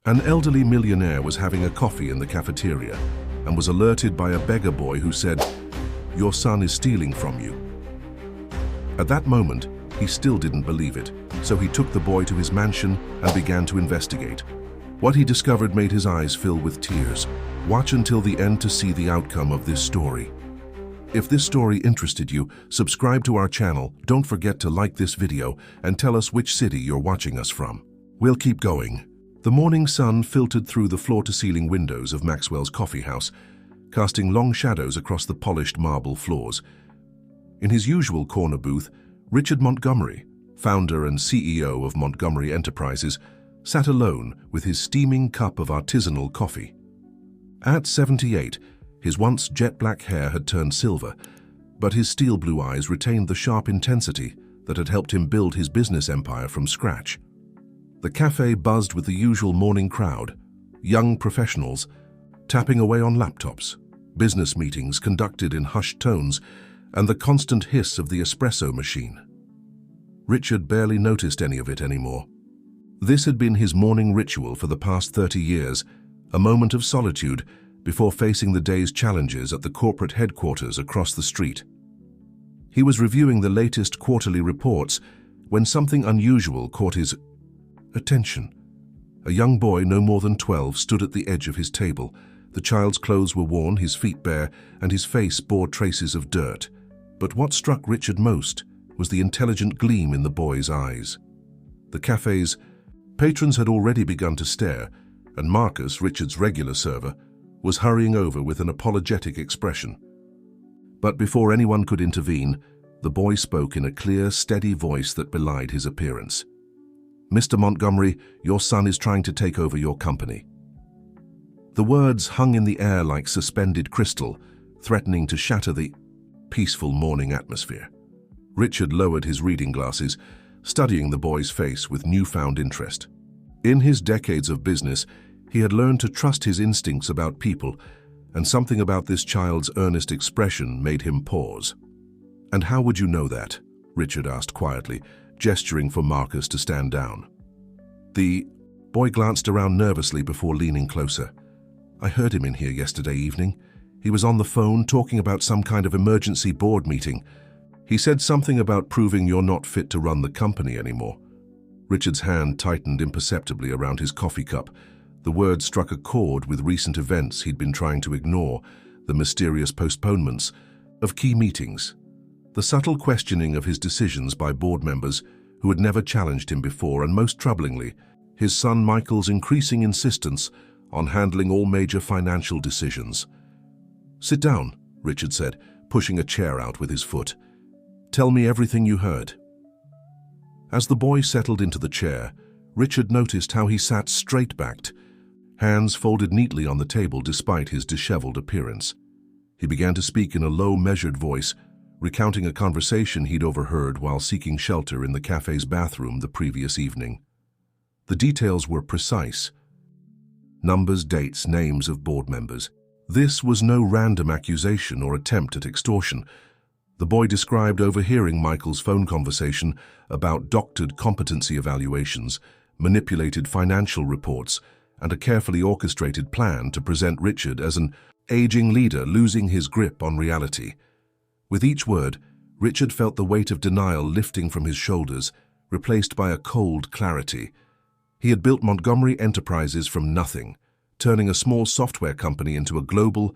An elderly millionaire was having a coffee in the cafeteria and was alerted by a beggar boy who said, "Your son is stealing from you." At that moment, he still didn't believe it, so he took the boy to his mansion and began to investigate. What he discovered made his eyes fill with tears. Watch until the end to see the outcome of this story. If this story interested you, subscribe to our channel. Don't forget to like this video and tell us which city you're watching us from. We'll keep going. The morning sun filtered through the floor-to-ceiling windows of Maxwell's coffee house, casting long shadows across the polished marble floors. In his usual corner booth, Richard Montgomery, founder and CEO of Montgomery Enterprises, sat alone with his steaming cup of artisanal coffee. At 78, his once jet-black hair had turned silver, but his steel-blue eyes retained the sharp intensity that had helped him build his business empire from scratch. The cafe buzzed with the usual morning crowd, young professionals tapping away on laptops, business meetings conducted in hushed tones, and the constant hiss of the espresso machine. Richard barely noticed any of it anymore. This had been his morning ritual for the past 30 years, a moment of solitude before facing the day's challenges at the corporate headquarters across the street. He was reviewing the latest quarterly reports when something unusual caught his attention. A young boy no more than 12 stood at the edge of his table. The child's clothes were worn, his feet bare, and his face bore traces of dirt. But what struck Richard most was the intelligent gleam in the boy's eyes. The cafe's patrons had already begun to stare, and Marcus, Richard's regular server, was hurrying over with an apologetic expression. But before anyone could intervene, the boy spoke in a clear, steady voice that belied his appearance. "Mr. Montgomery, your son is trying to take over your company." The words hung in the air like suspended crystal, threatening to shatter the peaceful morning atmosphere. Richard lowered his reading glasses, studying the boy's face with newfound interest. In his decades of business, he had learned to trust his instincts about people, and something about this child's earnest expression made him pause. "And how would you know that?" Richard asked quietly, gesturing for Marcus to stand down. The boy glanced around nervously before leaning closer. "I heard him in here yesterday evening. He was on the phone talking about some kind of emergency board meeting. He said something about proving you're not fit to run the company anymore." Richard's hand tightened imperceptibly around his coffee cup. The words struck a chord with recent events he'd been trying to ignore, the mysterious postponements of key meetings, the subtle questioning of his decisions by board members who had never challenged him before, and most troublingly, his son Michael's increasing insistence on handling all major financial decisions. "Sit down," Richard said, pushing a chair out with his foot. "Tell me everything you heard." As the boy settled into the chair, Richard noticed how he sat straight-backed, hands folded neatly on the table despite his disheveled appearance. He began to speak in a low, measured voice, recounting a conversation he'd overheard while seeking shelter in the cafe's bathroom the previous evening. The details were precise. Numbers, dates, names of board members. This was no random accusation or attempt at extortion. The boy described overhearing Michael's phone conversation about doctored competency evaluations, manipulated financial reports, and a carefully orchestrated plan to present Richard as an aging leader losing his grip on reality. With each word, Richard felt the weight of denial lifting from his shoulders, replaced by a cold clarity. He had built Montgomery Enterprises from nothing, turning a small software company into a global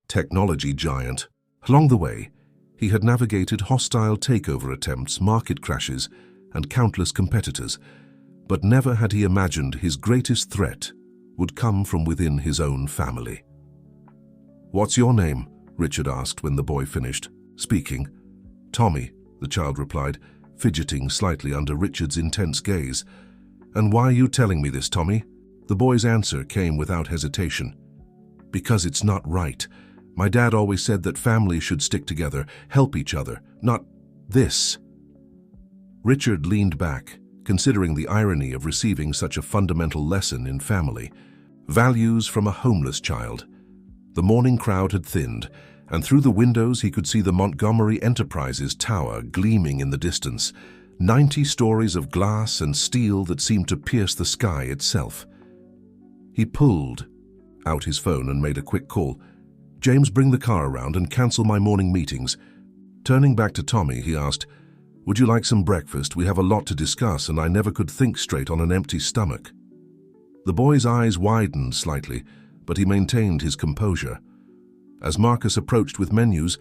technology giant. Along the way, he had navigated hostile takeover attempts, market crashes, and countless competitors, but never had he imagined his greatest threat would come from within his own family. "What's your name?" Richard asked when the boy finished speaking. "Tommy," the child replied, fidgeting slightly under Richard's intense gaze. "And why are you telling me this, Tommy?" The boy's answer came without hesitation. "Because it's not right. My dad always said that families should stick together, help each other, not this." Richard leaned back, considering the irony of receiving such a fundamental lesson in family values from a homeless child. The morning crowd had thinned, and through the windows he could see the Montgomery Enterprises tower gleaming in the distance, 90 stories of glass and steel that seemed to pierce the sky itself. He pulled out his phone and made a quick call. "James, bring the car around and cancel my morning meetings." Turning back to Tommy, he asked, "Would you like some breakfast? We have a lot to discuss and I never could think straight on an empty stomach." The boy's eyes widened slightly, but he maintained his composure. As Marcus approached with menus,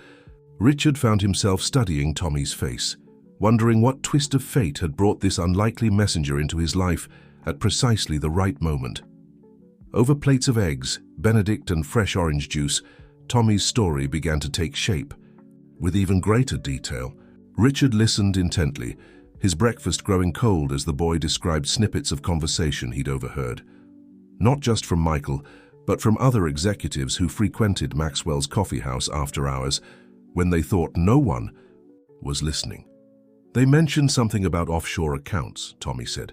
Richard found himself studying Tommy's face, wondering what twist of fate had brought this unlikely messenger into his life at precisely the right moment. Over plates of eggs, Benedict and fresh orange juice, Tommy's story began to take shape. With even greater detail, Richard listened intently, his breakfast growing cold as the boy described snippets of conversation he'd overheard. Not just from Michael, but from other executives who frequented Maxwell's coffee house after hours, when they thought no one was listening. "They mentioned something about offshore accounts," Tommy said,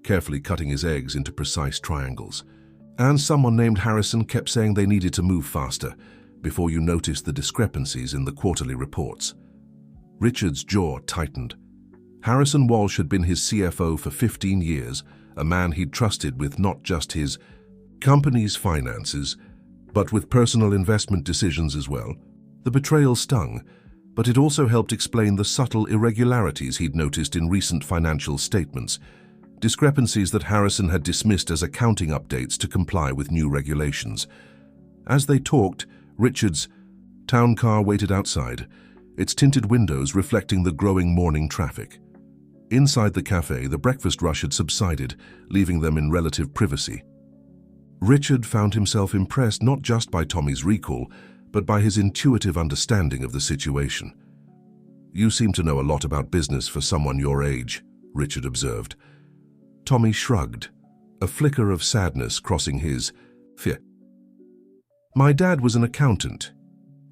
carefully cutting his eggs into precise triangles. "And someone named Harrison kept saying they needed to move faster, before you noticed the discrepancies in the quarterly reports." Richard's jaw tightened. Harrison Walsh had been his CFO for 15 years, a man he'd trusted with not just his company's finances, but with personal investment decisions as well. The betrayal stung, but it also helped explain the subtle irregularities he'd noticed in recent financial statements, discrepancies that Harrison had dismissed as accounting updates to comply with new regulations. As they talked, Richard's town car waited outside, its tinted windows reflecting the growing morning traffic. Inside the cafe, the breakfast rush had subsided, leaving them in relative privacy. Richard found himself impressed not just by Tommy's recall, but by his intuitive understanding of the situation. "You seem to know a lot about business for someone your age," Richard observed. Tommy shrugged, a flicker of sadness crossing his face. "My dad was an accountant.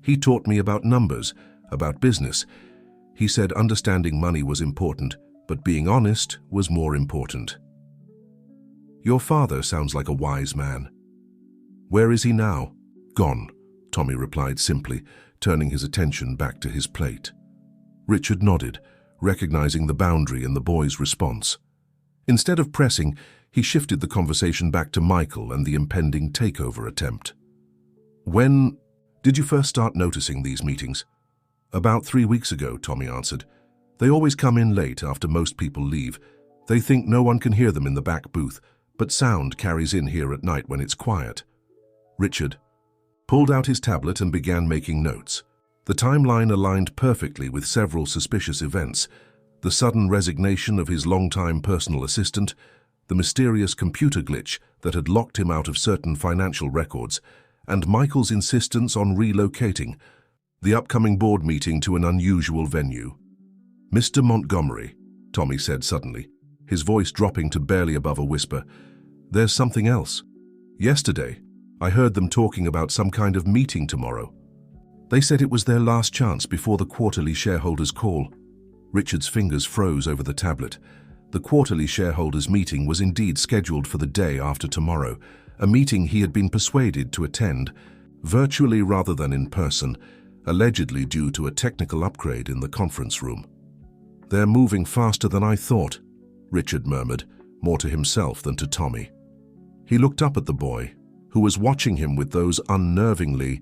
He taught me about numbers, about business. He said understanding money was important, but being honest was more important." "Your father sounds like a wise man." "Where is he now?" "Gone," Tommy replied simply, turning his attention back to his plate. Richard nodded, recognizing the boundary in the boy's response. Instead of pressing, he shifted the conversation back to Michael and the impending takeover attempt. "When did you first start noticing these meetings?" "About 3 weeks ago," Tommy answered. "They always come in late after most people leave. They think no one can hear them in the back booth, but sound carries in here at night when it's quiet." Richard pulled out his tablet and began making notes. The timeline aligned perfectly with several suspicious events: the sudden resignation of his longtime personal assistant, the mysterious computer glitch that had locked him out of certain financial records, and Michael's insistence on relocating the upcoming board meeting to an unusual venue. "Mr. Montgomery," Tommy said suddenly, his voice dropping to barely above a whisper, "there's something else. Yesterday, I heard them talking about some kind of meeting tomorrow. They said it was their last chance before the quarterly shareholders' call." Richard's fingers froze over the tablet. The quarterly shareholders' meeting was indeed scheduled for the day after tomorrow, a meeting he had been persuaded to attend, virtually rather than in person, allegedly due to a technical upgrade in the conference room. "They're moving faster than I thought," Richard murmured, more to himself than to Tommy. He looked up at the boy, who was watching him with those unnervingly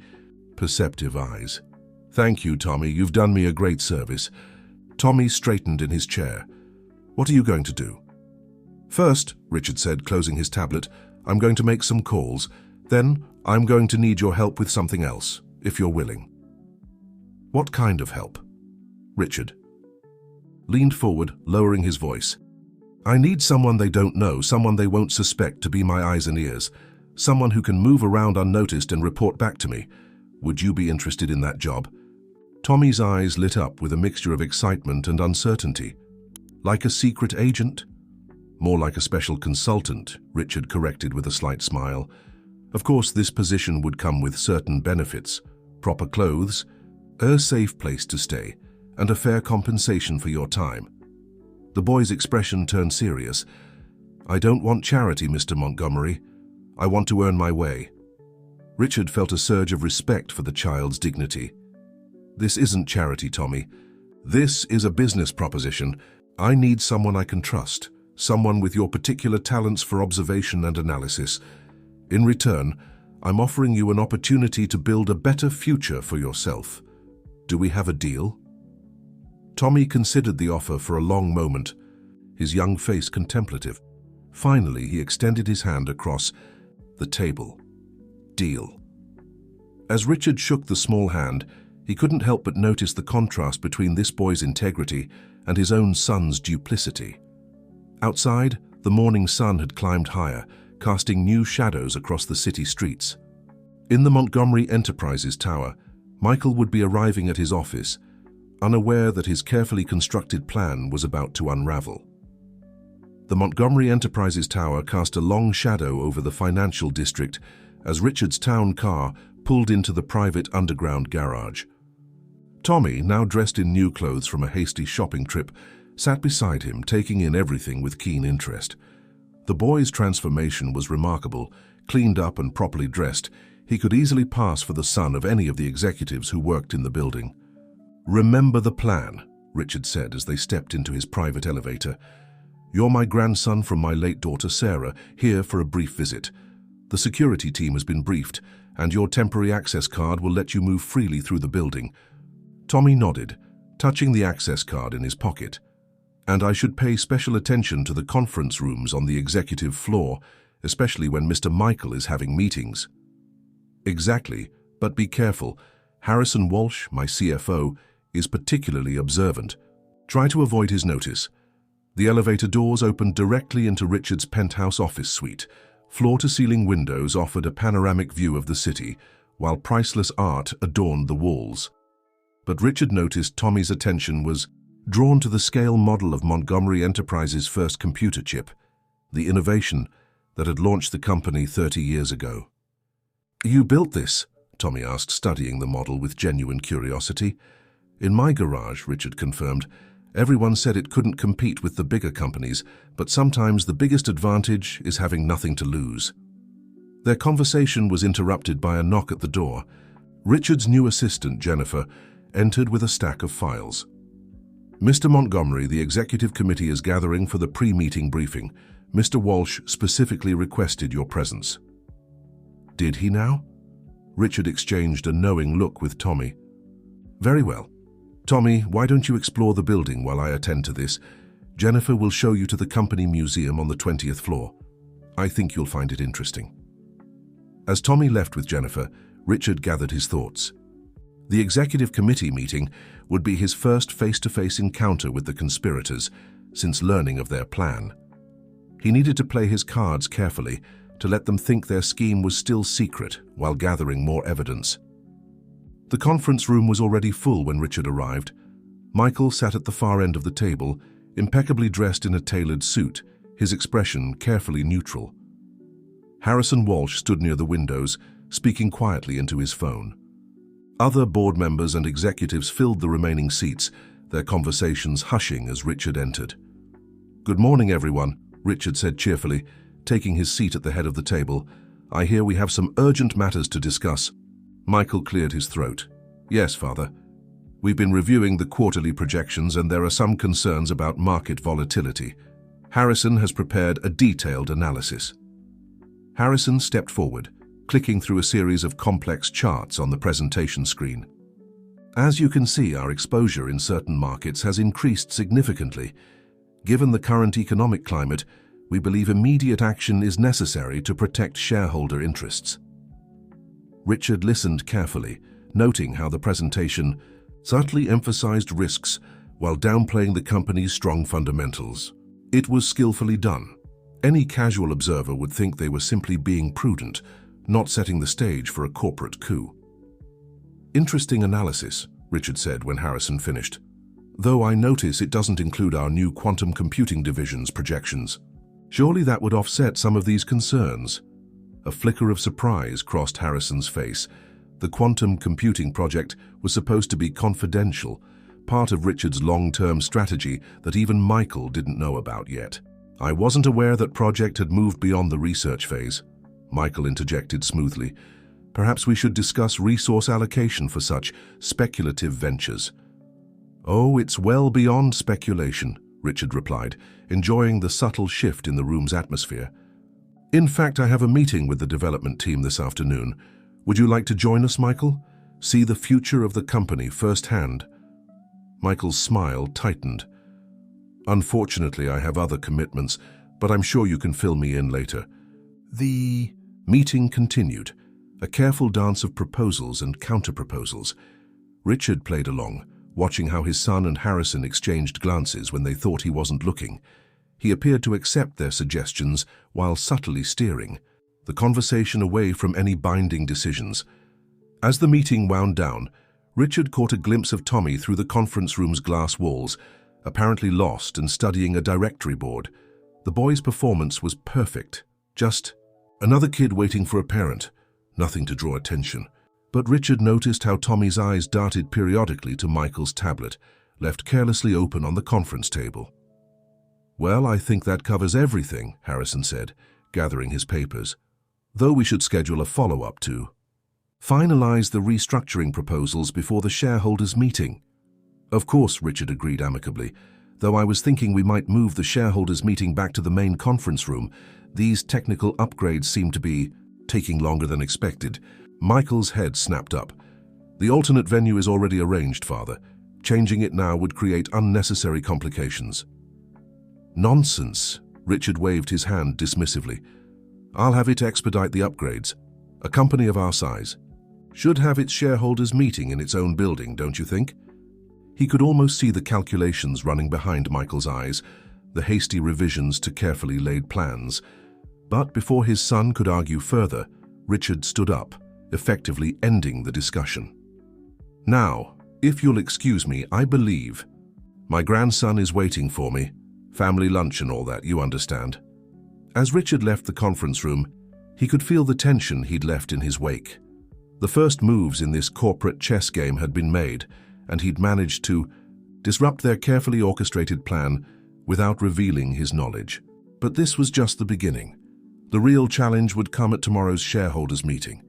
perceptive eyes. "Thank you, Tommy. You've done me a great service." Tommy straightened in his chair. "What are you going to do?" "First," Richard said, closing his tablet, "I'm going to make some calls. Then, I'm going to need your help with something else, if you're willing." "What kind of help?" Richard leaned forward, lowering his voice. "I need someone they don't know, someone they won't suspect to be my eyes and ears, someone who can move around unnoticed and report back to me. Would you be interested in that job?" Tommy's eyes lit up with a mixture of excitement and uncertainty. "Like a secret agent?" "More like a special consultant," Richard corrected with a slight smile. "Of course, this position would come with certain benefits: proper clothes, a safe place to stay, and a fair compensation for your time." The boy's expression turned serious. "I don't want charity, Mr. Montgomery. I want to earn my way." Richard felt a surge of respect for the child's dignity. "This isn't charity, Tommy. This is a business proposition. I need someone I can trust, someone with your particular talents for observation and analysis. In return, I'm offering you an opportunity to build a better future for yourself. Do we have a deal?" Tommy considered the offer for a long moment, his young face contemplative. Finally, he extended his hand across the table. "Deal." As Richard shook the small hand, he couldn't help but notice the contrast between this boy's integrity and his own son's duplicity. Outside, the morning sun had climbed higher, casting new shadows across the city streets. In the Montgomery Enterprises tower, Michael would be arriving at his office, unaware that his carefully constructed plan was about to unravel. The Montgomery Enterprises tower cast a long shadow over the financial district as Richard's town car pulled into the private underground garage. Tommy, now dressed in new clothes from a hasty shopping trip, sat beside him, taking in everything with keen interest. The boy's transformation was remarkable. Cleaned up and properly dressed, he could easily pass for the son of any of the executives who worked in the building. "Remember the plan," Richard said as they stepped into his private elevator. "You're my grandson from my late daughter Sarah, here for a brief visit. The security team has been briefed, and your temporary access card will let you move freely through the building." Tommy nodded, touching the access card in his pocket. "And I should pay special attention to the conference rooms on the executive floor, especially when Mr. Michael is having meetings." "Exactly, but be careful. Harrison Walsh, my CFO, is particularly observant. Try to avoid his notice." The elevator doors opened directly into Richard's penthouse office suite. Floor-to-ceiling windows offered a panoramic view of the city, while priceless art adorned the walls. But Richard noticed Tommy's attention was drawn to the scale model of Montgomery Enterprises' first computer chip, the innovation that had launched the company 30 years ago. "You built this?" Tommy asked, studying the model with genuine curiosity. "In my garage," Richard confirmed. "Everyone said it couldn't compete with the bigger companies, but sometimes the biggest advantage is having nothing to lose." Their conversation was interrupted by a knock at the door. Richard's new assistant, Jennifer, entered with a stack of files. "Mr. Montgomery, the executive committee is gathering for the pre-meeting briefing. Mr. Walsh specifically requested your presence." "Did he now?" Richard exchanged a knowing look with Tommy. "Very well. Tommy, why don't you explore the building while I attend to this? Jennifer will show you to the company museum on the 20th floor. I think you'll find it interesting." As Tommy left with Jennifer, Richard gathered his thoughts. The executive committee meeting would be his first face-to-face encounter with the conspirators since learning of their plan. He needed to play his cards carefully to let them think their scheme was still secret while gathering more evidence. The conference room was already full when Richard arrived. Michael sat at the far end of the table, impeccably dressed in a tailored suit, his expression carefully neutral. Harrison Walsh stood near the windows, speaking quietly into his phone. Other board members and executives filled the remaining seats, their conversations hushing as Richard entered. "Good morning, everyone," Richard said cheerfully, taking his seat at the head of the table. "I hear we have some urgent matters to discuss." Michael cleared his throat. "Yes, Father. We've been reviewing the quarterly projections and there are some concerns about market volatility. Harrison has prepared a detailed analysis." Harrison stepped forward, clicking through a series of complex charts on the presentation screen. "As you can see, our exposure in certain markets has increased significantly. Given the current economic climate, we believe immediate action is necessary to protect shareholder interests." Richard listened carefully, noting how the presentation subtly emphasized risks while downplaying the company's strong fundamentals. It was skillfully done. Any casual observer would think they were simply being prudent, not setting the stage for a corporate coup. "Interesting analysis," Richard said when Harrison finished. "Though I notice it doesn't include our new quantum computing division's projections. Surely that would offset some of these concerns." A flicker of surprise crossed Harrison's face. The quantum computing project was supposed to be confidential, part of Richard's long-term strategy that even Michael didn't know about yet. "I wasn't aware that project had moved beyond the research phase," Michael interjected smoothly. "Perhaps we should discuss resource allocation for such speculative ventures." "Oh, it's well beyond speculation," Richard replied, enjoying the subtle shift in the room's atmosphere. In fact, I have a meeting with the development team this afternoon. Would you like to join us, Michael? See the future of the company firsthand." Michael's smile tightened. "Unfortunately, I have other commitments, but I'm sure you can fill me in later." The meeting continued, a careful dance of proposals and counter-proposals. Richard played along, watching how his son and Harrison exchanged glances when they thought he wasn't looking. He appeared to accept their suggestions while subtly steering the conversation away from any binding decisions. As the meeting wound down, Richard caught a glimpse of Tommy through the conference room's glass walls, apparently lost and studying a directory board. The boy's performance was perfect. Just another kid waiting for a parent. Nothing to draw attention. But Richard noticed how Tommy's eyes darted periodically to Michael's tablet, left carelessly open on the conference table. "Well, I think that covers everything," Harrison said, gathering his papers. "Though we should schedule a follow-up to finalize the restructuring proposals before the shareholders' meeting." "Of course," Richard agreed amicably, "though I was thinking we might move the shareholders' meeting back to the main conference room. These technical upgrades seem to be taking longer than expected." Michael's head snapped up. "The alternate venue is already arranged, Father. Changing it now would create unnecessary complications." "Nonsense," Richard waved his hand dismissively. "I'll have it expedite the upgrades. A company of our size should have its shareholders' meeting in its own building, don't you think?" He could almost see the calculations running behind Michael's eyes, the hasty revisions to carefully laid plans. But before his son could argue further, Richard stood up, effectively ending the discussion. "Now, if you'll excuse me, I believe my grandson is waiting for me. Family lunch and all that, you understand." As Richard left the conference room, he could feel the tension he'd left in his wake. The first moves in this corporate chess game had been made, and he'd managed to disrupt their carefully orchestrated plan without revealing his knowledge. But this was just the beginning. The real challenge would come at tomorrow's shareholders' meeting.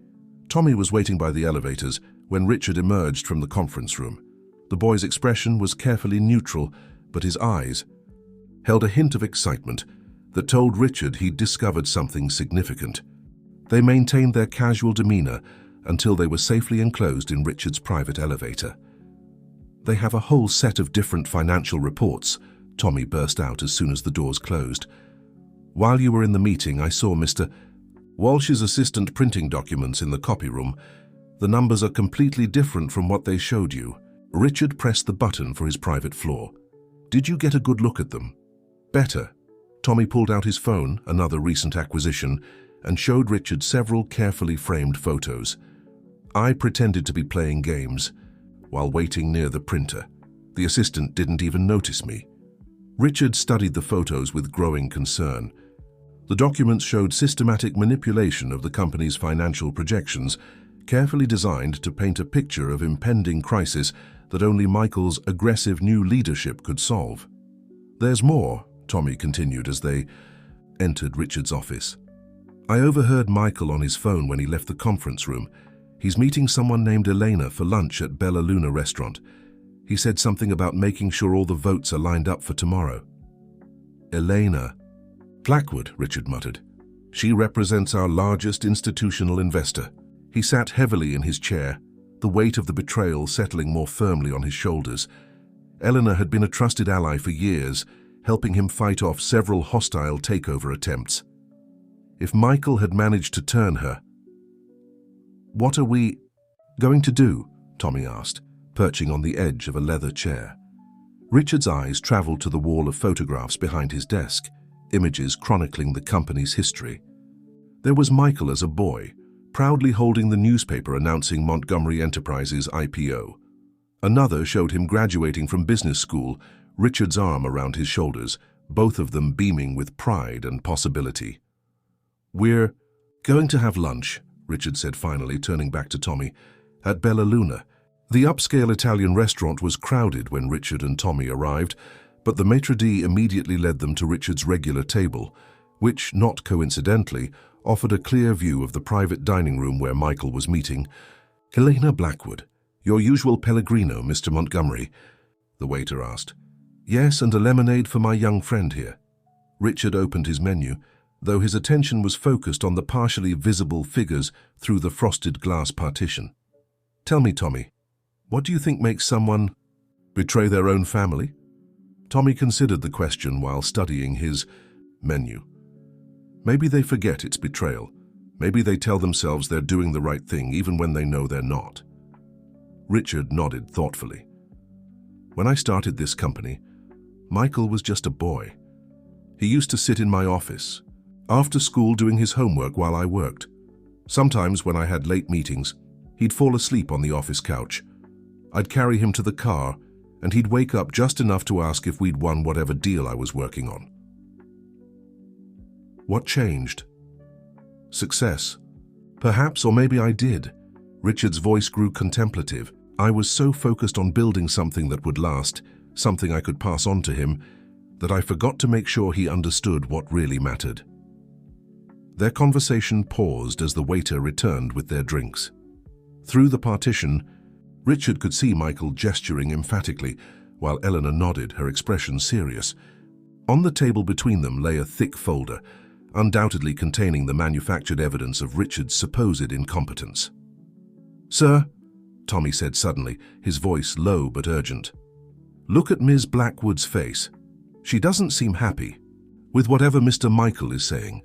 Tommy was waiting by the elevators when Richard emerged from the conference room. The boy's expression was carefully neutral, but his eyes held a hint of excitement that told Richard he'd discovered something significant. They maintained their casual demeanor until they were safely enclosed in Richard's private elevator. "They have a whole set of different financial reports," Tommy burst out as soon as the doors closed. "While you were in the meeting, I saw Mr. Walsh's assistant printing documents in the copy room. The numbers are completely different from what they showed you." Richard pressed the button for his private floor. "Did you get a good look at them?" "Better." Tommy pulled out his phone, another recent acquisition, and showed Richard several carefully framed photos. "I pretended to be playing games while waiting near the printer. The assistant didn't even notice me." Richard studied the photos with growing concern. The documents showed systematic manipulation of the company's financial projections, carefully designed to paint a picture of impending crisis that only Michael's aggressive new leadership could solve. "There's more," Tommy continued as they entered Richard's office. "I overheard Michael on his phone when he left the conference room. He's meeting someone named Elena for lunch at Bella Luna restaurant. He said something about making sure all the votes are lined up for tomorrow." "Elena." "Blackwood," Richard muttered. "She represents our largest institutional investor." He sat heavily in his chair, the weight of the betrayal settling more firmly on his shoulders. Eleanor had been a trusted ally for years, helping him fight off several hostile takeover attempts. If Michael had managed to turn her... "What are we going to do?" Tommy asked, perching on the edge of a leather chair. Richard's eyes traveled to the wall of photographs behind his desk, images chronicling the company's history. There was Michael as a boy, proudly holding the newspaper announcing Montgomery Enterprises' IPO. Another showed him graduating from business school, Richard's arm around his shoulders, both of them beaming with pride and possibility. "We're going to have lunch," Richard said finally, turning back to Tommy, "at Bella Luna." The upscale Italian restaurant was crowded when Richard and Tommy arrived, but the maitre d' immediately led them to Richard's regular table, which, not coincidentally, offered a clear view of the private dining room where Michael was meeting. "Helena Blackwood, your usual Pellegrino, Mr. Montgomery?" the waiter asked. "Yes, and a lemonade for my young friend here." Richard opened his menu. though his attention was focused on the partially visible figures through the frosted glass partition. "Tell me, Tommy, what do you think makes someone betray their own family?" Tommy considered the question while studying his menu. Maybe they forget it's betrayal. Maybe they tell themselves they're doing the right thing even when they know they're not. Richard nodded thoughtfully. "When I started this company, Michael was just a boy. He used to sit in my office, after school doing his homework while I worked. Sometimes when I had late meetings, he'd fall asleep on the office couch. I'd carry him to the car, and he'd wake up just enough to ask if we'd won whatever deal I was working on." What changed? Success. Perhaps, or maybe I did. Richard's voice grew contemplative. I was so focused on building something that would last, something I could pass on to him, that I forgot to make sure he understood what really mattered. Their conversation paused as the waiter returned with their drinks. Through the partition, Richard could see Michael gesturing emphatically, while Eleanor nodded, her expression serious. On the table between them lay a thick folder, undoubtedly containing the manufactured evidence of Richard's supposed incompetence. "Sir," Tommy said suddenly, his voice low but urgent, "look at Ms. Blackwood's face. She doesn't seem happy with whatever Mr. Michael is saying."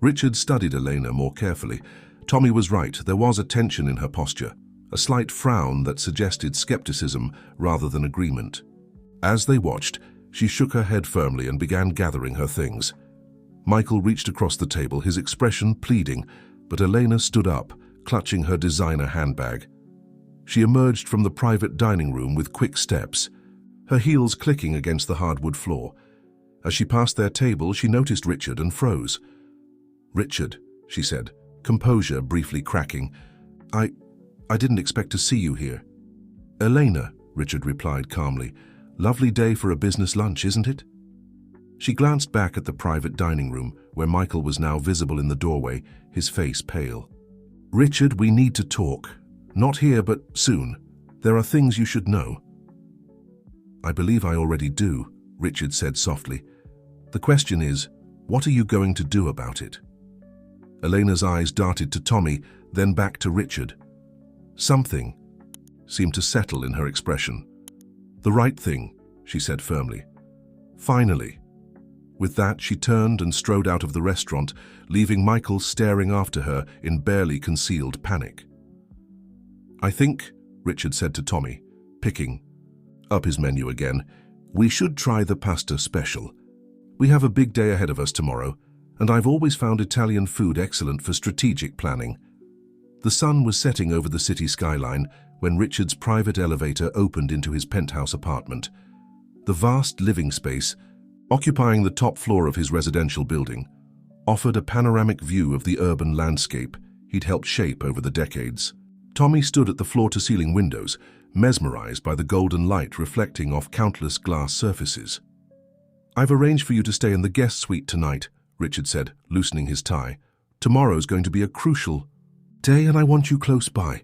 Richard studied Elena more carefully. Tommy was right, there was a tension in her posture, a slight frown that suggested skepticism rather than agreement. As they watched, she shook her head firmly and began gathering her things. Michael reached across the table, his expression pleading, but Elena stood up, clutching her designer handbag. She emerged from the private dining room with quick steps, her heels clicking against the hardwood floor. As she passed their table, she noticed Richard and froze. "Richard," she said, composure briefly cracking, I didn't expect to see you here." "Elena," Richard replied calmly, "lovely day for a business lunch, isn't it?" She glanced back at the private dining room, where Michael was now visible in the doorway, his face pale. "Richard, we need to talk. Not here, but soon. There are things you should know." "I believe I already do," Richard said softly. "The question is, what are you going to do about it?" Elena's eyes darted to Tommy, then back to Richard. Something seemed to settle in her expression. "The right thing," she said firmly. "Finally." With that, she turned and strode out of the restaurant, leaving Michael staring after her in barely concealed panic. "I think," Richard said to Tommy, picking up his menu again, "we should try the pasta special. We have a big day ahead of us tomorrow, and I've always found Italian food excellent for strategic planning." The sun was setting over the city skyline when Richard's private elevator opened into his penthouse apartment. The vast living space, occupying the top floor of his residential building, offered a panoramic view of the urban landscape he'd helped shape over the decades. Tommy stood at the floor-to-ceiling windows, mesmerized by the golden light reflecting off countless glass surfaces. "I've arranged for you to stay in the guest suite tonight," Richard said, loosening his tie. "Tomorrow's going to be a crucial day, and I want you close by."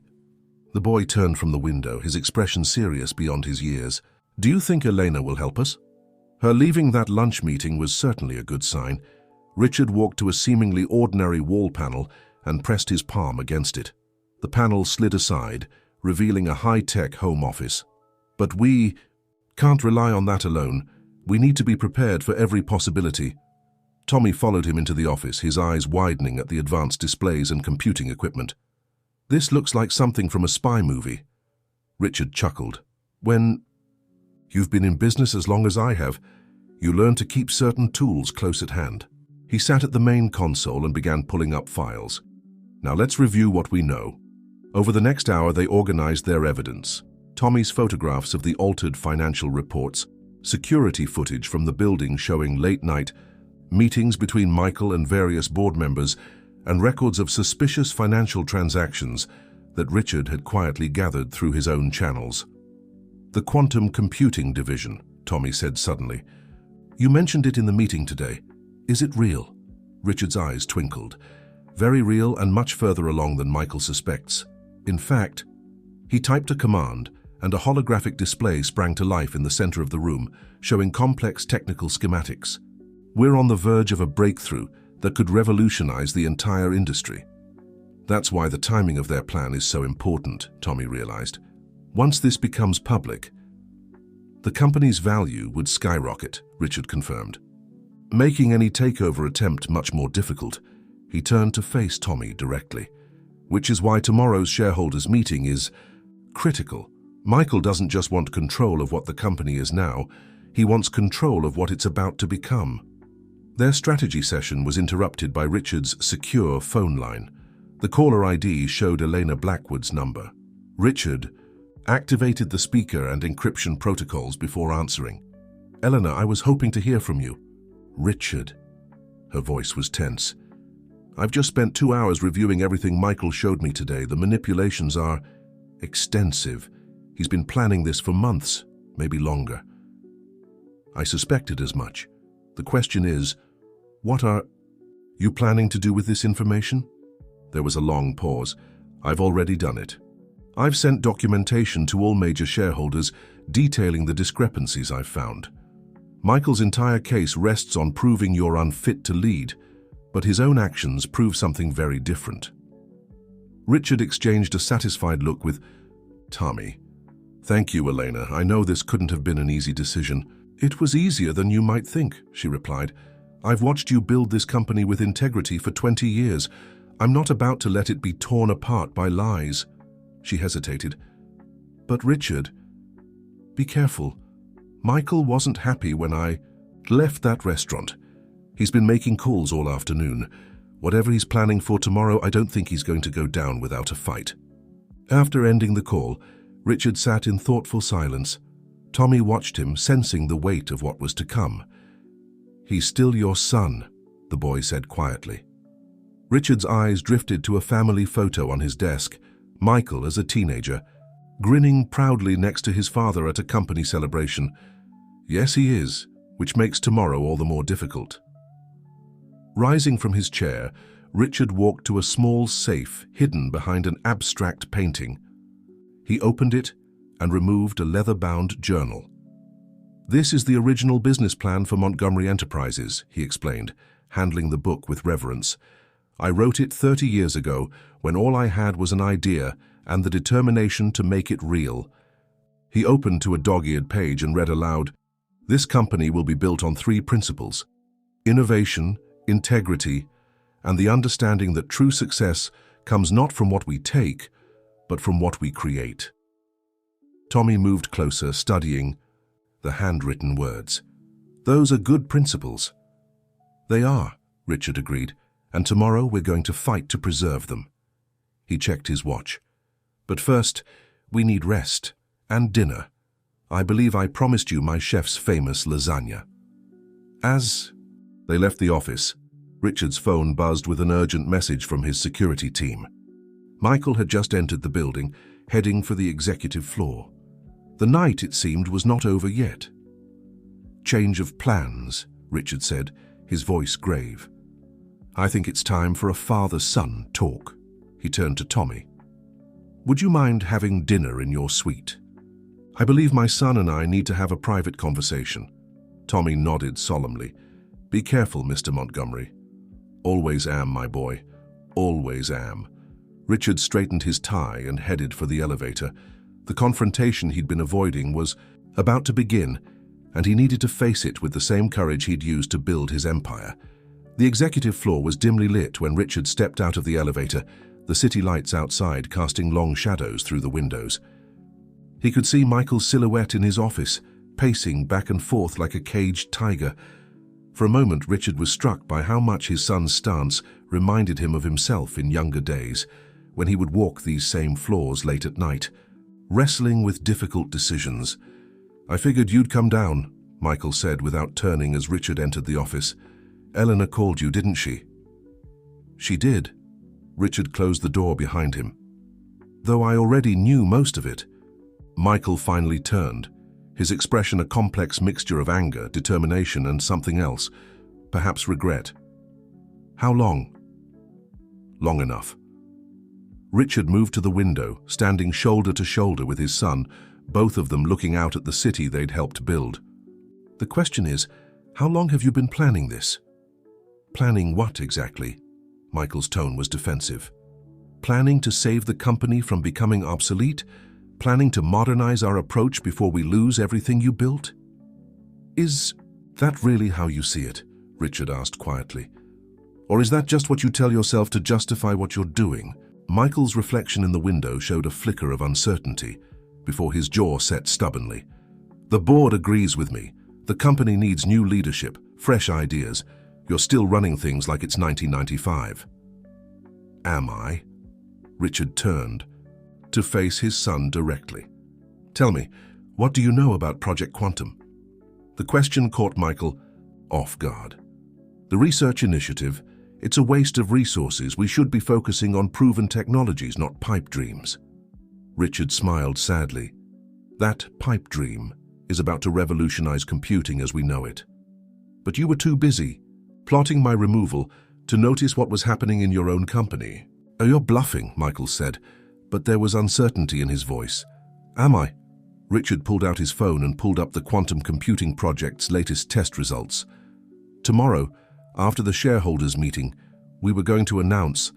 The boy turned from the window, his expression serious beyond his years. "Do you think Elena will help us?" Her leaving that lunch meeting was certainly a good sign. Richard walked to a seemingly ordinary wall panel and pressed his palm against it. The panel slid aside, revealing a high-tech home office. "But we can't rely on that alone. We need to be prepared for every possibility." Tommy followed him into the office, his eyes widening at the advanced displays and computing equipment. "This looks like something from a spy movie." Richard chuckled. "When you've been in business as long as I have, you learn to keep certain tools close at hand." He sat at the main console and began pulling up files. "Now let's review what we know." Over the next hour, they organized their evidence. Tommy's photographs of the altered financial reports, security footage from the building showing late-night meetings between Michael and various board members, and records of suspicious financial transactions that Richard had quietly gathered through his own channels. "The quantum computing division," Tommy said suddenly. "You mentioned it in the meeting today. Is it real?" Richard's eyes twinkled. "Very real and much further along than Michael suspects. In fact," he typed a command, and a holographic display sprang to life in the center of the room, showing complex technical schematics. "We're on the verge of a breakthrough that could revolutionize the entire industry. That's why the timing of their plan is so important, Tommy realized. Once this becomes public, the company's value would skyrocket, Richard confirmed. Making any takeover attempt much more difficult, he turned to face Tommy directly, which is why tomorrow's shareholders' meeting is critical. Michael doesn't just want control of what the company is now, he wants control of what it's about to become. Their strategy session was interrupted by Richard's secure phone line. The caller ID showed Elena Blackwood's number. Richard activated the speaker and encryption protocols before answering. "Elena, I was hoping to hear from you." "Richard." Her voice was tense. "I've just spent 2 hours reviewing everything Michael showed me today. The manipulations are extensive. He's been planning this for months, maybe longer." "I suspected as much. The question is, what are you planning to do with this information?" There was a long pause. "I've already done it. I've sent documentation to all major shareholders detailing the discrepancies I've found. Michael's entire case rests on proving you're unfit to lead, but his own actions prove something very different." Richard exchanged a satisfied look with Tommy. "Thank you, Elena. I know this couldn't have been an easy decision." "It was easier than you might think," she replied. "I've watched you build this company with integrity for 20 years. I'm not about to let it be torn apart by lies." She hesitated. "But Richard, be careful. Michael wasn't happy when I left that restaurant. He's been making calls all afternoon. Whatever he's planning for tomorrow, I don't think he's going to go down without a fight." After ending the call, Richard sat in thoughtful silence. Tommy watched him, sensing the weight of what was to come. "He's still your son," the boy said quietly. Richard's eyes drifted to a family photo on his desk, Michael as a teenager, grinning proudly next to his father at a company celebration. "Yes, he is, which makes tomorrow all the more difficult." Rising from his chair, Richard walked to a small safe hidden behind an abstract painting. He opened it and removed a leather-bound journal. "This is the original business plan for Montgomery Enterprises," he explained, handling the book with reverence. "I wrote it 30 years ago, when all I had was an idea and the determination to make it real." He opened to a dog-eared page and read aloud, "This company will be built on 3 principles: innovation, integrity, and the understanding that true success comes not from what we take, but from what we create." Tommy moved closer, studying the handwritten words. "Those are good principles." "They are," Richard agreed, "and tomorrow we're going to fight to preserve them." He checked his watch. "But first, we need rest and dinner. I believe I promised you my chef's famous lasagna." As they left the office, Richard's phone buzzed with an urgent message from his security team. Michael had just entered the building, heading for the executive floor. The night, it seemed, was not over yet. "Change of plans," Richard said, his voice grave. "I think it's time for a father-son talk." He turned to Tommy. "Would you mind having dinner in your suite? I believe my son and I need to have a private conversation." Tommy nodded solemnly. "Be careful, Mr. Montgomery." "Always am, my boy. Always am." Richard straightened his tie and headed for the elevator. The confrontation he'd been avoiding was about to begin, and he needed to face it with the same courage he'd used to build his empire. The executive floor was dimly lit when Richard stepped out of the elevator, the city lights outside casting long shadows through the windows. He could see Michael's silhouette in his office, pacing back and forth like a caged tiger. For a moment, Richard was struck by how much his son's stance reminded him of himself in younger days, when he would walk these same floors late at night, wrestling with difficult decisions. "I figured you'd come down," Michael said without turning as Richard entered the office. "Eleanor called you, didn't she?" "She did." Richard closed the door behind him. "Though I already knew most of it." Michael finally turned, his expression a complex mixture of anger, determination, and something else, perhaps regret. "How long?" "Long enough." Richard moved to the window, standing shoulder to shoulder with his son, both of them looking out at the city they'd helped build. "The question is, how long have you been planning this?" Planning what exactly? Michael's tone was defensive. Planning to save the company from becoming obsolete? Planning to modernize our approach before we lose everything you built? Is that really how you see it? Richard asked quietly. Or is that just what you tell yourself to justify what you're doing? Michael's reflection in the window showed a flicker of uncertainty before his jaw set stubbornly. The board agrees with me. The company needs new leadership, fresh ideas. You're still running things like it's 1995. Am I? Richard turned to face his son directly. Tell me, what do you know about Project Quantum? The question caught Michael off guard. The research initiative, it's a waste of resources. We should be focusing on proven technologies, not pipe dreams. Richard smiled sadly. That pipe dream is about to revolutionize computing as we know it. But you were too busy plotting my removal to notice what was happening in your own company. Oh, you're bluffing, Michael said, but there was uncertainty in his voice. Am I? Richard pulled out his phone and pulled up the quantum computing project's latest test results. Tomorrow, after the shareholders' meeting, we were going to announce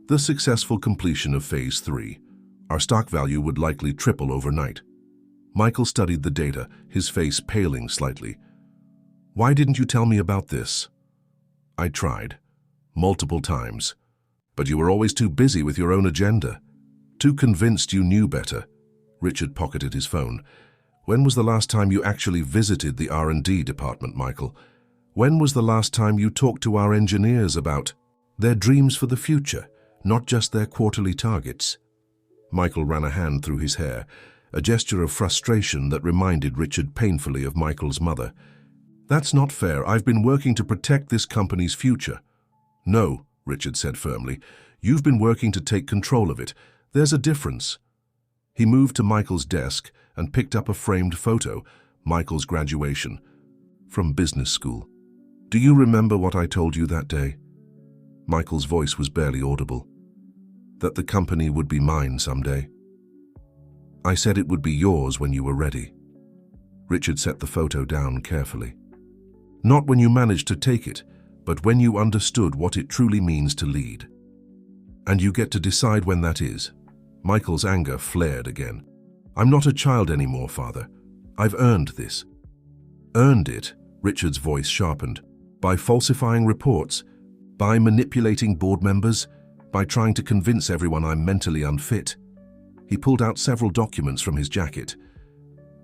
the successful completion of Phase 3. Our stock value would likely triple overnight. Michael studied the data, his face paling slightly. Why didn't you tell me about this? I tried, multiple times, but you were always too busy with your own agenda, too convinced you knew better. Richard pocketed his phone. When was the last time you actually visited the R&D department, Michael? When was the last time you talked to our engineers about their dreams for the future, not just their quarterly targets? Michael ran a hand through his hair, a gesture of frustration that reminded Richard painfully of Michael's mother. That's not fair. I've been working to protect this company's future. No, Richard said firmly. You've been working to take control of it. There's a difference. He moved to Michael's desk and picked up a framed photo, Michael's graduation, from business school. Do you remember what I told you that day? Michael's voice was barely audible. That the company would be mine someday. I said it would be yours when you were ready. Richard set the photo down carefully. Not when you managed to take it, but when you understood what it truly means to lead. And you get to decide when that is. Michael's anger flared again. I'm not a child anymore, Father. I've earned this. Earned it, Richard's voice sharpened. By falsifying reports, by manipulating board members, by trying to convince everyone I'm mentally unfit. He pulled out several documents from his jacket.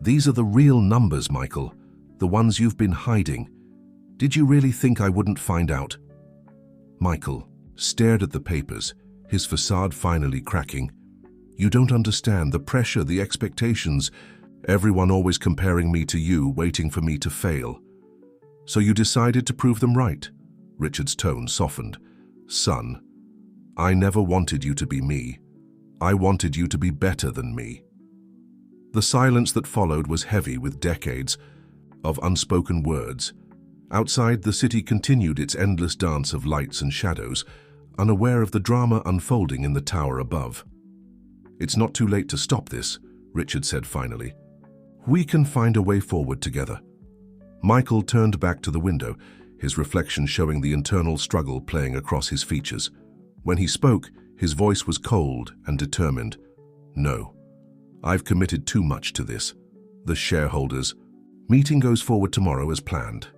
These are the real numbers, Michael, the ones you've been hiding. Did you really think I wouldn't find out? Michael stared at the papers, his facade finally cracking. You don't understand the pressure, the expectations, everyone always comparing me to you, waiting for me to fail. So you decided to prove them right? Richard's tone softened. Son, I never wanted you to be me. I wanted you to be better than me. The silence that followed was heavy with decades of unspoken words. Outside, the city continued its endless dance of lights and shadows, unaware of the drama unfolding in the tower above. It's not too late to stop this, Richard said finally. We can find a way forward together. Michael turned back to the window, his reflection showing the internal struggle playing across his features. When he spoke, his voice was cold and determined. No, I've committed too much to this. The shareholders. Meeting goes forward tomorrow as planned.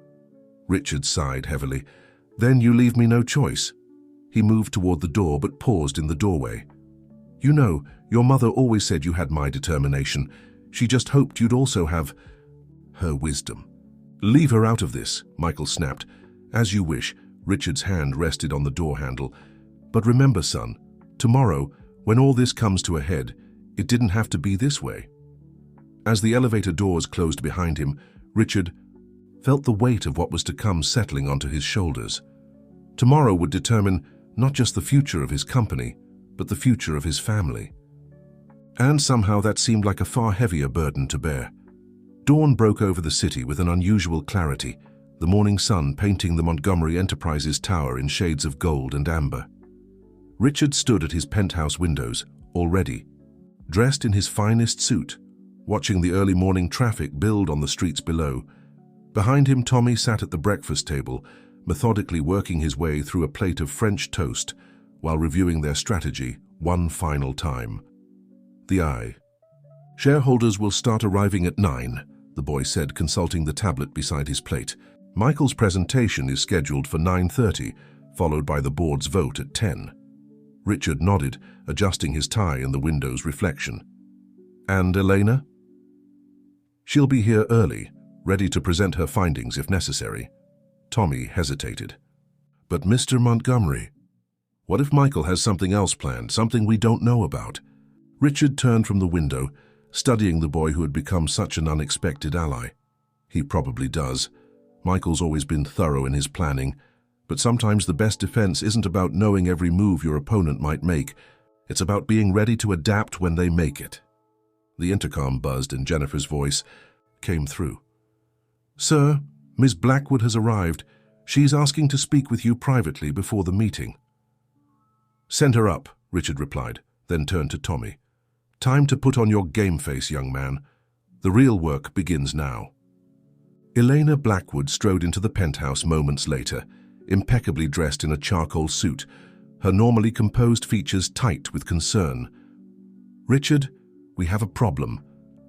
Richard sighed heavily. Then you leave me no choice. He moved toward the door but paused in the doorway. You know, your mother always said you had my determination. She just hoped you'd also have her wisdom. Leave her out of this, Michael snapped. As you wish. Richard's hand rested on the door handle. But remember, son, tomorrow, when all this comes to a head, it didn't have to be this way. As the elevator doors closed behind him, Richard felt the weight of what was to come settling onto his shoulders. Tomorrow would determine not just the future of his company, but the future of his family. And somehow that seemed like a far heavier burden to bear. Dawn broke over the city with an unusual clarity, the morning sun painting the Montgomery Enterprises tower in shades of gold and amber. Richard stood at his penthouse windows, already, dressed in his finest suit, watching the early morning traffic build on the streets below. Behind him, Tommy sat at the breakfast table, methodically working his way through a plate of French toast while reviewing their strategy one final time. The eye. "Shareholders will start arriving at 9, the boy said, consulting the tablet beside his plate. "Michael's presentation is scheduled for 9:30, followed by the board's vote at 10. Richard nodded, adjusting his tie in the window's reflection. "And Elena?" "She'll be here early, ready to present her findings if necessary." Tommy hesitated. "But Mr. Montgomery, what if Michael has something else planned, something we don't know about?" Richard turned from the window, studying the boy who had become such an unexpected ally. "He probably does. Michael's always been thorough in his planning, but sometimes the best defense isn't about knowing every move your opponent might make. It's about being ready to adapt when they make it." The intercom buzzed and Jennifer's voice came through. "Sir, Miss Blackwood has arrived. She's asking to speak with you privately before the meeting." "Send her up," Richard replied, then turned to Tommy. "Time to put on your game face, young man. The real work begins now." Elena Blackwood strode into the penthouse moments later, impeccably dressed in a charcoal suit, her normally composed features tight with concern. "Richard, we have a problem.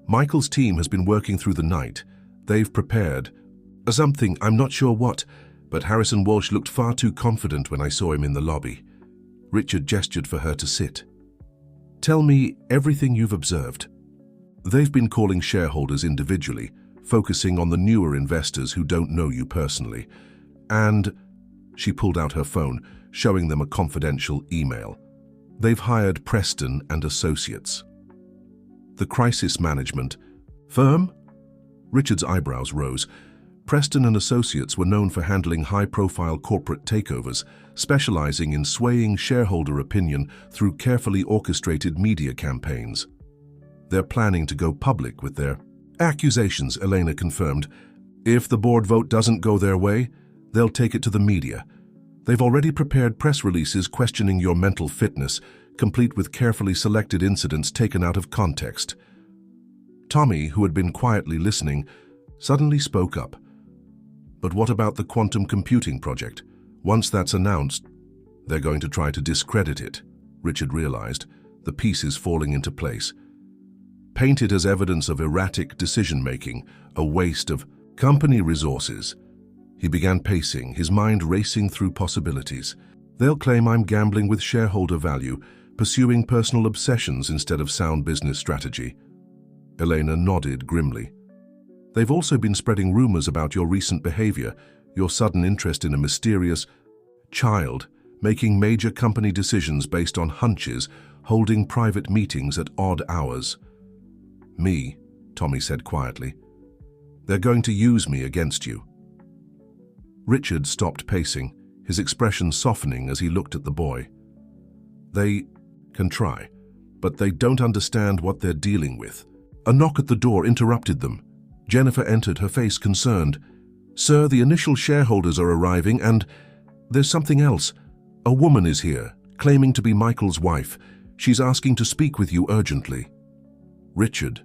Michael's team has been working through the night. They've prepared something, I'm not sure what, but Harrison Walsh looked far too confident when I saw him in the lobby." Richard gestured for her to sit. "Tell me everything you've observed." "They've been calling shareholders individually, focusing on the newer investors who don't know you personally. And," she pulled out her phone, showing them a confidential email, "they've hired Preston and Associates." "The crisis management firm?" Richard's eyebrows rose. Preston and Associates were known for handling high-profile corporate takeovers, specializing in swaying shareholder opinion through carefully orchestrated media campaigns. "They're planning to go public with their accusations," Elena confirmed. "If the board vote doesn't go their way, they'll take it to the media. They've already prepared press releases questioning your mental fitness, complete with carefully selected incidents taken out of context." Tommy, who had been quietly listening, suddenly spoke up. "But what about the quantum computing project? Once that's announced, they're going to try to discredit it," Richard realized, the pieces falling into place. "Paint it as evidence of erratic decision-making, a waste of company resources." He began pacing, his mind racing through possibilities. "They'll claim I'm gambling with shareholder value, pursuing personal obsessions instead of sound business strategy." Elena nodded grimly. "They've also been spreading rumors about your recent behavior, your sudden interest in a mysterious child, making major company decisions based on hunches, holding private meetings at odd hours." "Me," Tommy said quietly. "They're going to use me against you." Richard stopped pacing, his expression softening as he looked at the boy. "They can try, but they don't understand what they're dealing with." A knock at the door interrupted them. Jennifer entered, her face concerned. "Sir, the initial shareholders are arriving and there's something else. A woman is here, claiming to be Michael's wife. She's asking to speak with you urgently." Richard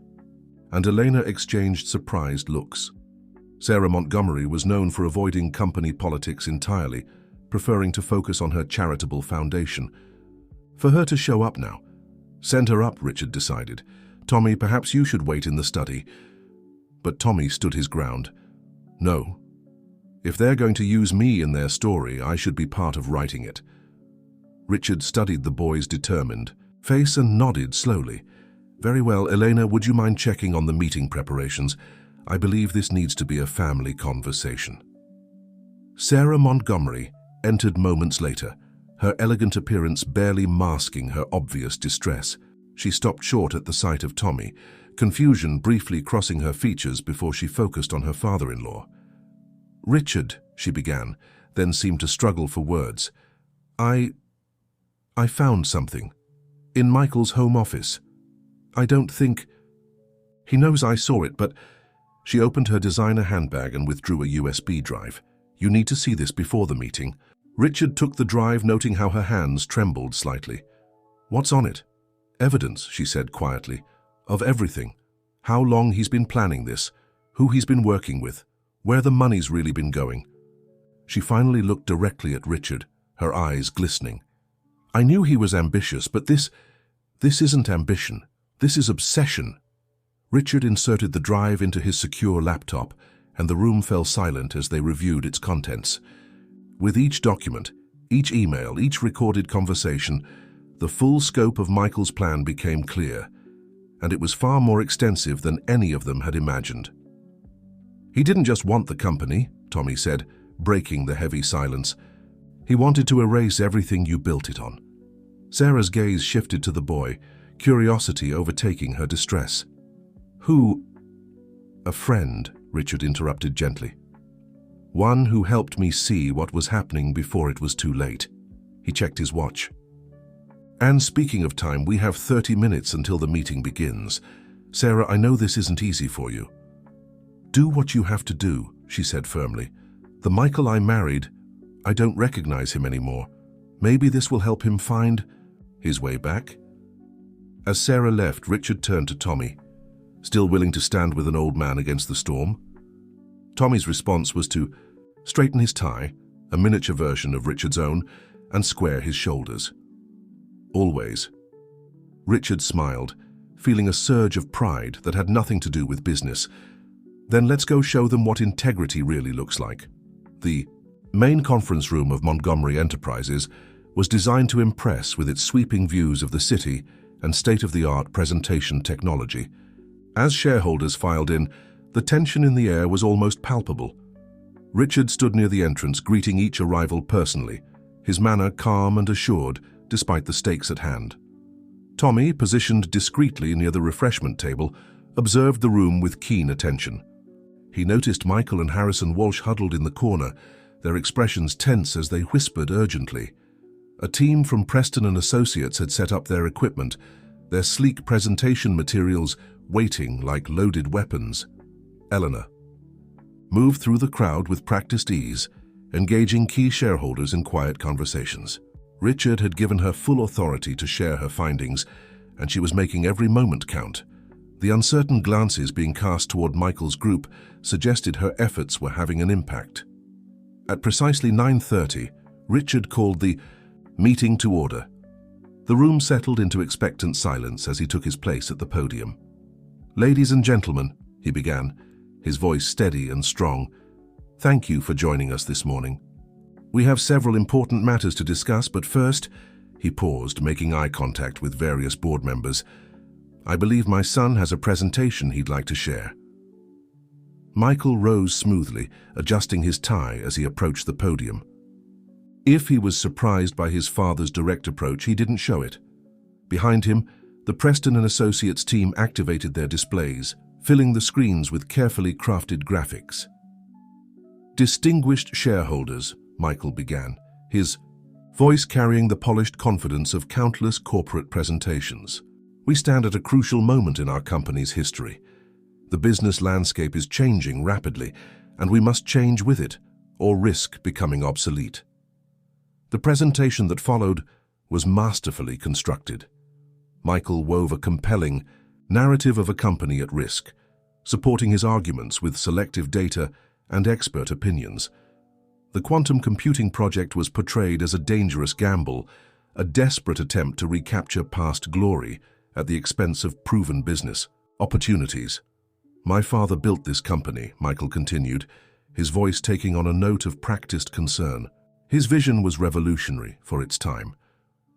and Elena exchanged surprised looks. Sarah Montgomery was known for avoiding company politics entirely, preferring to focus on her charitable foundation. For her to show up now, send her up, Richard decided. "Tommy, perhaps you should wait in the study." But Tommy stood his ground. "No. If they're going to use me in their story, I should be part of writing it." Richard studied the boy's determined face and nodded slowly. "Very well, Elena, would you mind checking on the meeting preparations? I believe this needs to be a family conversation." Sarah Montgomery entered moments later, her elegant appearance barely masking her obvious distress. She stopped short at the sight of Tommy, confusion briefly crossing her features before she focused on her father-in-law. "Richard," she began, then seemed to struggle for words. I found something. In Michael's home office. I don't think... He knows I saw it, but..." She opened her designer handbag and withdrew a USB drive. "You need to see this before the meeting." Richard took the drive, noting how her hands trembled slightly. "What's on it?" "Evidence," she said quietly, "of everything. How long he's been planning this, who he's been working with, where the money's really been going." She finally looked directly at Richard, her eyes glistening. "I knew he was ambitious, but this isn't ambition. This is obsession." Richard inserted the drive into his secure laptop, and the room fell silent as they reviewed its contents. With each document, each email, each recorded conversation, the full scope of Michael's plan became clear, and it was far more extensive than any of them had imagined. "He didn't just want the company," Tommy said, breaking the heavy silence. "He wanted to erase everything you built it on." Sarah's gaze shifted to the boy, curiosity overtaking her distress. "Who?" "A friend," Richard interrupted gently. "One who helped me see what was happening before it was too late." He checked his watch. "And speaking of time, we have 30 minutes until the meeting begins. Sarah, I know this isn't easy for you." "Do what you have to do," she said firmly. "The Michael I married, I don't recognize him anymore. Maybe this will help him find his way back." As Sarah left, Richard turned to Tommy, still willing to stand with an old man against the storm. Tommy's response was to straighten his tie, a miniature version of Richard's own, and square his shoulders. "Always." Richard smiled, feeling a surge of pride that had nothing to do with business. "Then let's go show them what integrity really looks like." The main conference room of Montgomery Enterprises was designed to impress with its sweeping views of the city and state-of-the-art presentation technology. As shareholders filed in, the tension in the air was almost palpable. Richard stood near the entrance, greeting each arrival personally, his manner calm and assured despite the stakes at hand. Tommy, positioned discreetly near the refreshment table, observed the room with keen attention. He noticed Michael and Harrison Walsh huddled in the corner, their expressions tense as they whispered urgently. A team from Preston and Associates had set up their equipment, their sleek presentation materials waiting like loaded weapons. Eleanor moved through the crowd with practiced ease, engaging key shareholders in quiet conversations. Richard had given her full authority to share her findings, and she was making every moment count. The uncertain glances being cast toward Michael's group suggested her efforts were having an impact. At precisely 9:30, Richard called the meeting to order. The room settled into expectant silence as he took his place at the podium. "Ladies and gentlemen," he began, his voice steady and strong, "thank you for joining us this morning. We have several important matters to discuss, but first," he paused, making eye contact with various board members, "I believe my son has a presentation he'd like to share." Michael rose smoothly, adjusting his tie as he approached the podium. If he was surprised by his father's direct approach, he didn't show it. Behind him, the Preston and Associates team activated their displays, filling the screens with carefully crafted graphics. "Distinguished shareholders," Michael began, his voice carrying the polished confidence of countless corporate presentations. "We stand at a crucial moment in our company's history. The business landscape is changing rapidly, and we must change with it, or risk becoming obsolete." The presentation that followed was masterfully constructed. Michael wove a compelling narrative of a company at risk, supporting his arguments with selective data and expert opinions. The quantum computing project was portrayed as a dangerous gamble, a desperate attempt to recapture past glory at the expense of proven business opportunities. "My father built this company," Michael continued, his voice taking on a note of practiced concern. "His vision was revolutionary for its time.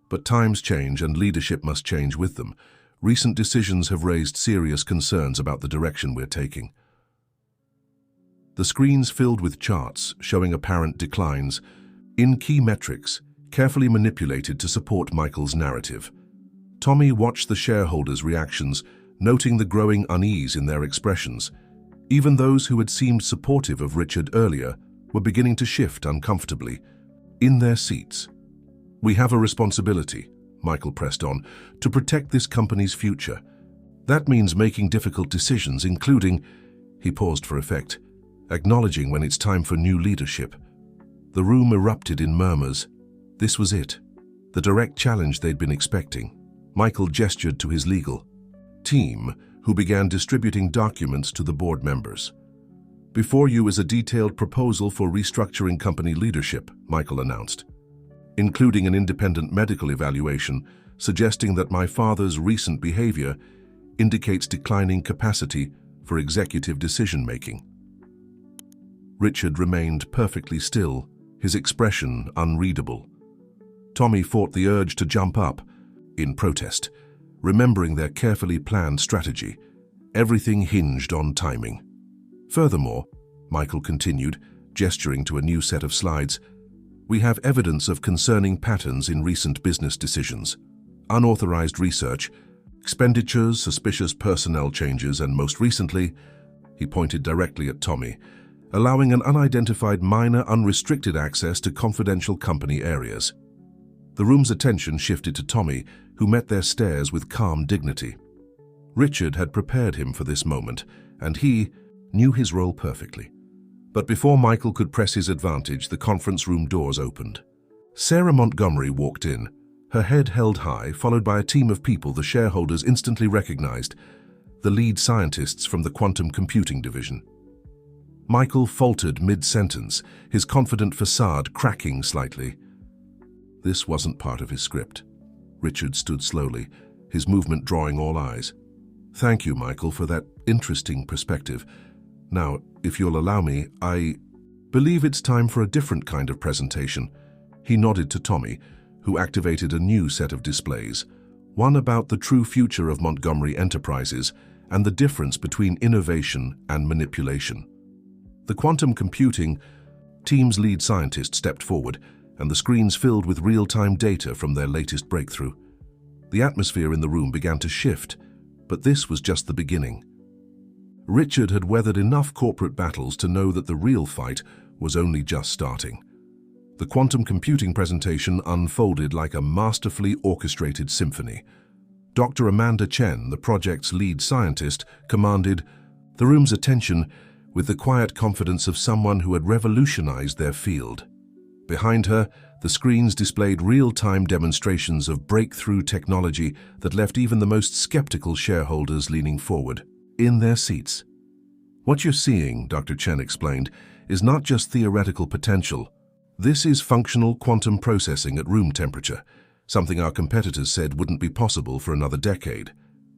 But times change and leadership must change with them. Recent decisions have raised serious concerns about the direction we're taking." The screens filled with charts showing apparent declines in key metrics, carefully manipulated to support Michael's narrative. Tommy watched the shareholders' reactions, noting the growing unease in their expressions. Even those who had seemed supportive of Richard earlier were beginning to shift uncomfortably in their seats. "We have a responsibility," Michael pressed on, "to protect this company's future. That means making difficult decisions, including—" He paused for effect, acknowledging when it's time for new leadership. The room erupted in murmurs. This was it, the direct challenge they'd been expecting. Michael gestured to his legal team, who began distributing documents to the board members. Before you is a detailed proposal for restructuring company leadership, Michael announced, including an independent medical evaluation suggesting that my father's recent behavior indicates declining capacity for executive decision-making. Richard remained perfectly still, his expression unreadable. Tommy fought the urge to jump up, in protest, remembering their carefully planned strategy. Everything hinged on timing. Furthermore, Michael continued, gesturing to a new set of slides, we have evidence of concerning patterns in recent business decisions, unauthorized research, expenditures, suspicious personnel changes, and most recently, he pointed directly at Tommy, allowing an unidentified minor unrestricted access to confidential company areas. The room's attention shifted to Tommy, who met their stares with calm dignity. Richard had prepared him for this moment, and he knew his role perfectly. But before Michael could press his advantage, the conference room doors opened. Sarah Montgomery walked in, her head held high, followed by a team of people the shareholders instantly recognized, the lead scientists from the quantum computing division. Michael faltered mid-sentence, his confident facade cracking slightly. This wasn't part of his script. Richard stood slowly, his movement drawing all eyes. Thank you, Michael, for that interesting perspective. Now, if you'll allow me, I believe it's time for a different kind of presentation. He nodded to Tommy, who activated a new set of displays, one about the true future of Montgomery Enterprises and the difference between innovation and manipulation. The quantum computing team's lead scientist stepped forward, and the screens filled with real-time data from their latest breakthrough. The atmosphere in the room began to shift, but this was just the beginning. Richard had weathered enough corporate battles to know that the real fight was only just starting. The quantum computing presentation unfolded like a masterfully orchestrated symphony. Dr. Amanda Chen, the project's lead scientist, commanded the room's attention with the quiet confidence of someone who had revolutionized their field. Behind her, the screens displayed real-time demonstrations of breakthrough technology that left even the most skeptical shareholders leaning forward, in their seats. What you're seeing, Dr. Chen explained, is not just theoretical potential. This is functional quantum processing at room temperature, something our competitors said wouldn't be possible for another decade.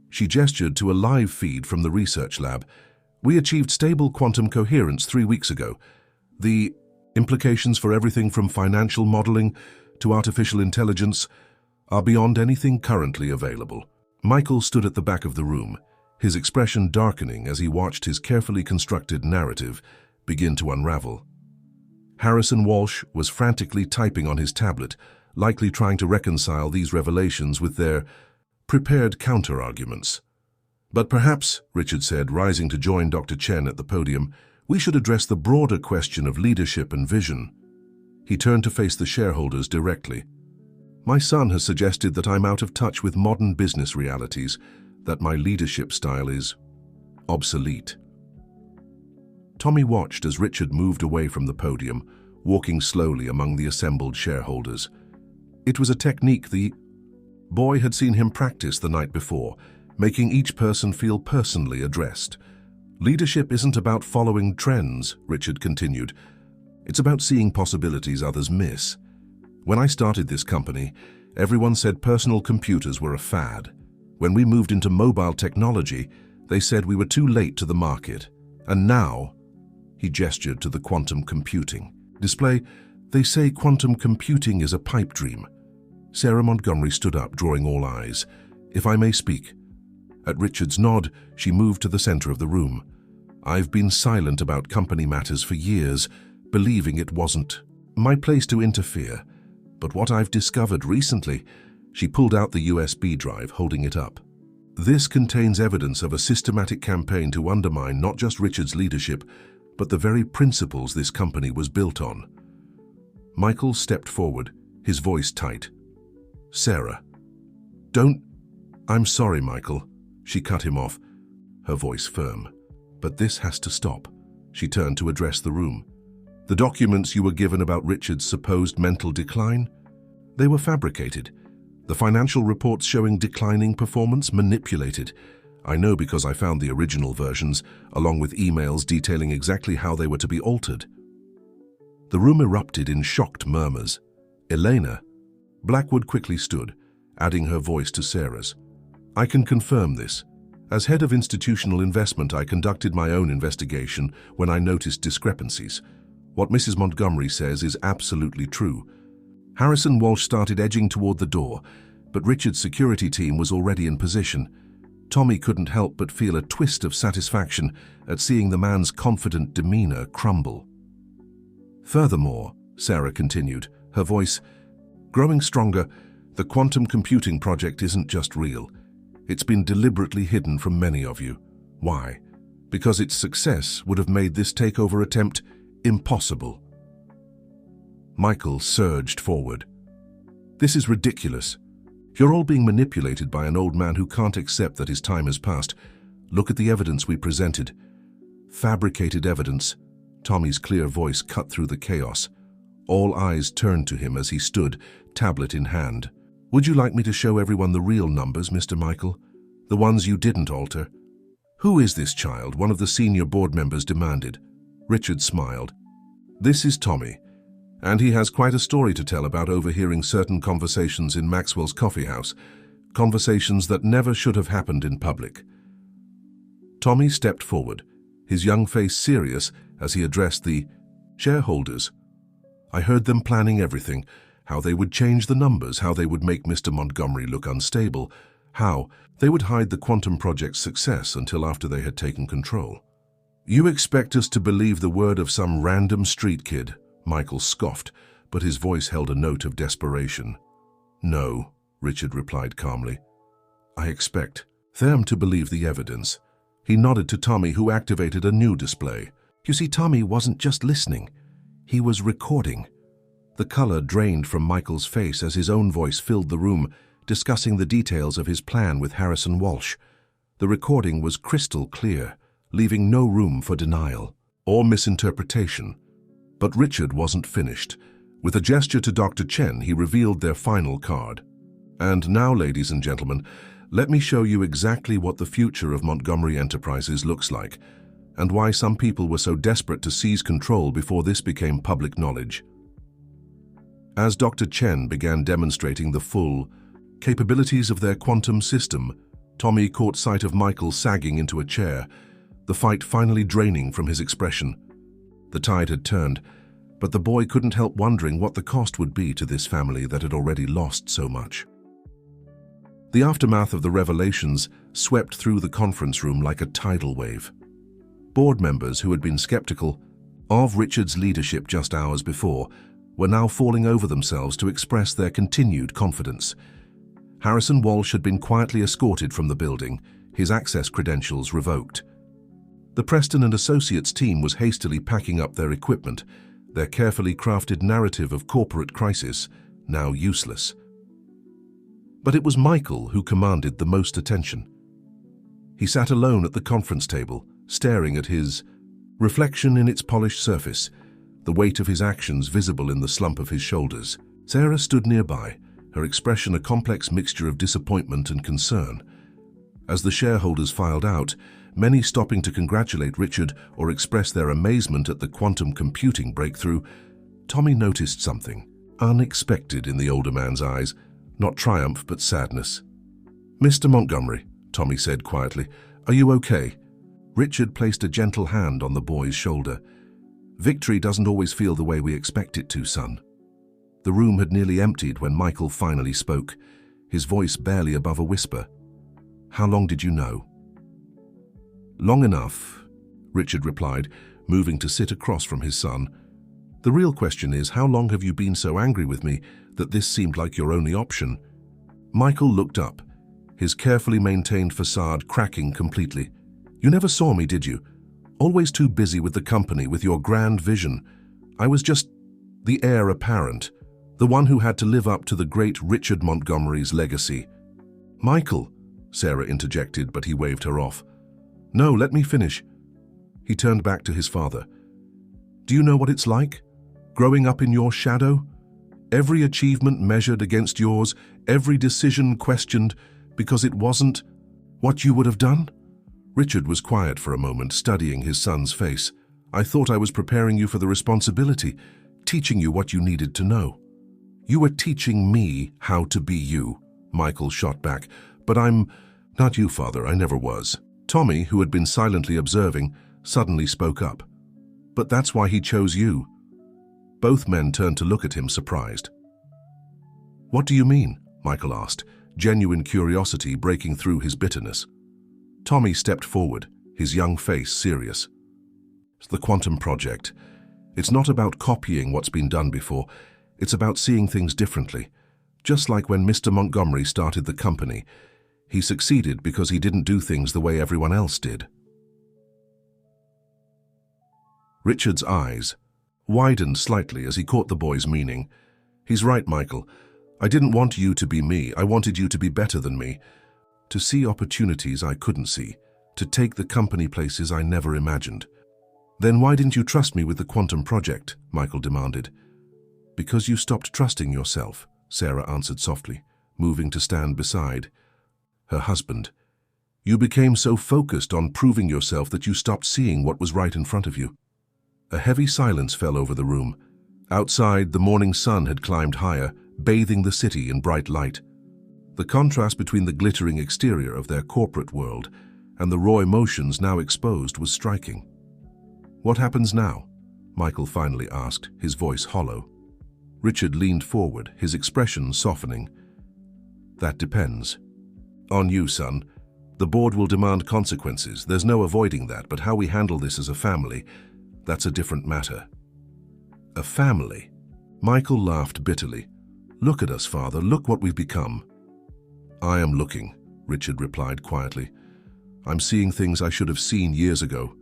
She gestured to a live feed from the research lab. We achieved stable quantum coherence 3 weeks ago. The implications for everything from financial modeling to artificial intelligence are beyond anything currently available. Michael stood at the back of the room, his expression darkening as he watched his carefully constructed narrative begin to unravel. Harrison Walsh was frantically typing on his tablet, likely trying to reconcile these revelations with their prepared counter-arguments. But perhaps, Richard said, rising to join Dr. Chen at the podium, we should address the broader question of leadership and vision. He turned to face the shareholders directly. My son has suggested that I'm out of touch with modern business realities, that my leadership style is obsolete. Tommy watched as Richard moved away from the podium, walking slowly among the assembled shareholders. It was a technique the boy had seen him practice the night before, making each person feel personally addressed. Leadership isn't about following trends, Richard continued. It's about seeing possibilities others miss. When I started this company, everyone said personal computers were a fad. When we moved into mobile technology, they said we were too late to the market. And now, he gestured to the quantum computing display, they say quantum computing is a pipe dream. Sarah Montgomery stood up, drawing all eyes. If I may speak. At Richard's nod, she moved to the center of the room. I've been silent about company matters for years, believing it wasn't my place to interfere. But what I've discovered recently, she pulled out the USB drive, holding it up. This contains evidence of a systematic campaign to undermine not just Richard's leadership, but the very principles this company was built on. Michael stepped forward, his voice tight. Sarah. I'm sorry, Michael. She cut him off, her voice firm. But this has to stop. She turned to address the room. The documents you were given about Richard's supposed mental decline? They were fabricated. The financial reports showing declining performance manipulated. I know because I found the original versions, along with emails detailing exactly how they were to be altered. The room erupted in shocked murmurs. Elena. Blackwood quickly stood, adding her voice to Sarah's. I can confirm this. As head of institutional investment, I conducted my own investigation when I noticed discrepancies. What Mrs. Montgomery says is absolutely true. Harrison Walsh started edging toward the door, but Richard's security team was already in position. Tommy couldn't help but feel a twist of satisfaction at seeing the man's confident demeanor crumble. Furthermore, Sarah continued, her voice growing stronger, the quantum computing project isn't just real. It's been deliberately hidden from many of you. Why? Because its success would have made this takeover attempt impossible. Michael surged forward. This is ridiculous. You're all being manipulated by an old man who can't accept that his time has passed. Look at the evidence we presented. Fabricated evidence. Tommy's clear voice cut through the chaos. All eyes turned to him as he stood, tablet in hand. Would you like me to show everyone the real numbers, Mr. Michael? The ones you didn't alter? Who is this child? One of the senior board members demanded. Richard smiled. This is Tommy, and he has quite a story to tell about overhearing certain conversations in Maxwell's coffee house, conversations that never should have happened in public. Tommy stepped forward, his young face serious as he addressed the shareholders. I heard them planning everything, how they would change the numbers, how they would make Mr. Montgomery look unstable, how they would hide the quantum project's success until after they had taken control. You expect us to believe the word of some random street kid, Michael scoffed, but his voice held a note of desperation. No, Richard replied calmly. I expect them to believe the evidence. He nodded to Tommy, who activated a new display. You see, Tommy wasn't just listening. He was recording. The color drained from Michael's face as his own voice filled the room, discussing the details of his plan with Harrison Walsh. The recording was crystal clear, leaving no room for denial or misinterpretation. But Richard wasn't finished. With a gesture to Dr. Chen, he revealed their final card. And now, ladies and gentlemen, let me show you exactly what the future of Montgomery Enterprises looks like, and why some people were so desperate to seize control before this became public knowledge. As Dr. Chen began demonstrating the full capabilities of their quantum system, Tommy caught sight of Michael sagging into a chair, the fight finally draining from his expression. The tide had turned, but the boy couldn't help wondering what the cost would be to this family that had already lost so much. The aftermath of the revelations swept through the conference room like a tidal wave. Board members who had been skeptical of Richard's leadership just hours before were now falling over themselves to express their continued confidence. Harrison Walsh had been quietly escorted from the building, his access credentials revoked. The Preston and Associates team was hastily packing up their equipment, their carefully crafted narrative of corporate crisis now useless. But it was Michael who commanded the most attention. He sat alone at the conference table, staring at his reflection in its polished surface, the weight of his actions visible in the slump of his shoulders. Sarah stood nearby, her expression a complex mixture of disappointment and concern. As the shareholders filed out, many stopping to congratulate Richard or express their amazement at the quantum computing breakthrough, Tommy noticed something unexpected in the older man's eyes, not triumph but sadness. Mr. Montgomery, Tommy said quietly, are you okay? Richard placed a gentle hand on the boy's shoulder. Victory doesn't always feel the way we expect it to, son. The room had nearly emptied when Michael finally spoke, his voice barely above a whisper. How long did you know? Long enough, Richard replied, moving to sit across from his son. The real question is, how long have you been so angry with me that this seemed like your only option? Michael looked up, his carefully maintained facade cracking completely. You never saw me, did you? Always too busy with the company, with your grand vision. I was just the heir apparent, the one who had to live up to the great Richard Montgomery's legacy. Michael, Sarah interjected, but he waved her off. No, let me finish. He turned back to his father. Do you know what it's like? Growing up in your shadow? Every achievement measured against yours, every decision questioned because it wasn't What you would have done? Richard was quiet for a moment, studying his son's face. I thought I was preparing you for the responsibility, teaching you what you needed to know. You were teaching me how to be you, Michael shot back. But I'm not you, father, I never was. Tommy, who had been silently observing, suddenly spoke up. But that's why he chose you. Both men turned to look at him, surprised. What do you mean? Michael asked, genuine curiosity breaking through his bitterness. Tommy stepped forward, his young face serious. It's the quantum project. It's not about copying what's been done before. It's about seeing things differently. Just like when Mr. Montgomery started the company, he succeeded because he didn't do things the way everyone else did. Richard's eyes widened slightly as he caught the boy's meaning. He's right, Michael. I didn't want you to be me. I wanted you to be better than me. To see opportunities I couldn't see. To take the company places I never imagined. Then why didn't you trust me with the quantum project? Michael demanded. Because you stopped trusting yourself, Sarah answered softly, moving to stand beside her husband. You became so focused on proving yourself that you stopped seeing what was right in front of you. A heavy silence fell over the room. Outside, the morning sun had climbed higher, bathing the city in bright light. The contrast between the glittering exterior of their corporate world and the raw emotions now exposed was striking. What happens now? Michael finally asked, his voice hollow. Richard leaned forward, his expression softening. That depends. On you, son. The board will demand consequences. There's no avoiding that, but how we handle this as a family, that's a different matter. A family? Michael laughed bitterly. Look at us, father. Look what we've become. I am looking, Richard replied quietly. I'm seeing things I should have seen years ago.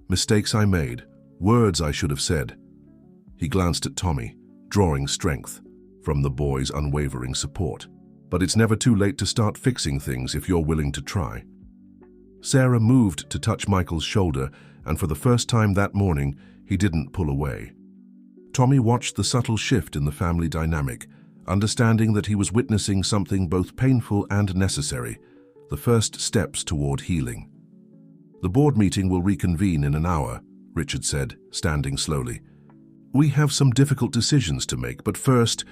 Mistakes I made, words I should have said. He glanced at Tommy, drawing strength from the boy's unwavering support. But it's never too late to start fixing things if you're willing to try. Sarah moved to touch Michael's shoulder, and for the first time that morning, he didn't pull away. Tommy watched the subtle shift in the family dynamic, understanding that he was witnessing something both painful and necessary, the first steps toward healing. The board meeting will reconvene in an hour, Richard said, standing slowly. We have some difficult decisions to make, but first,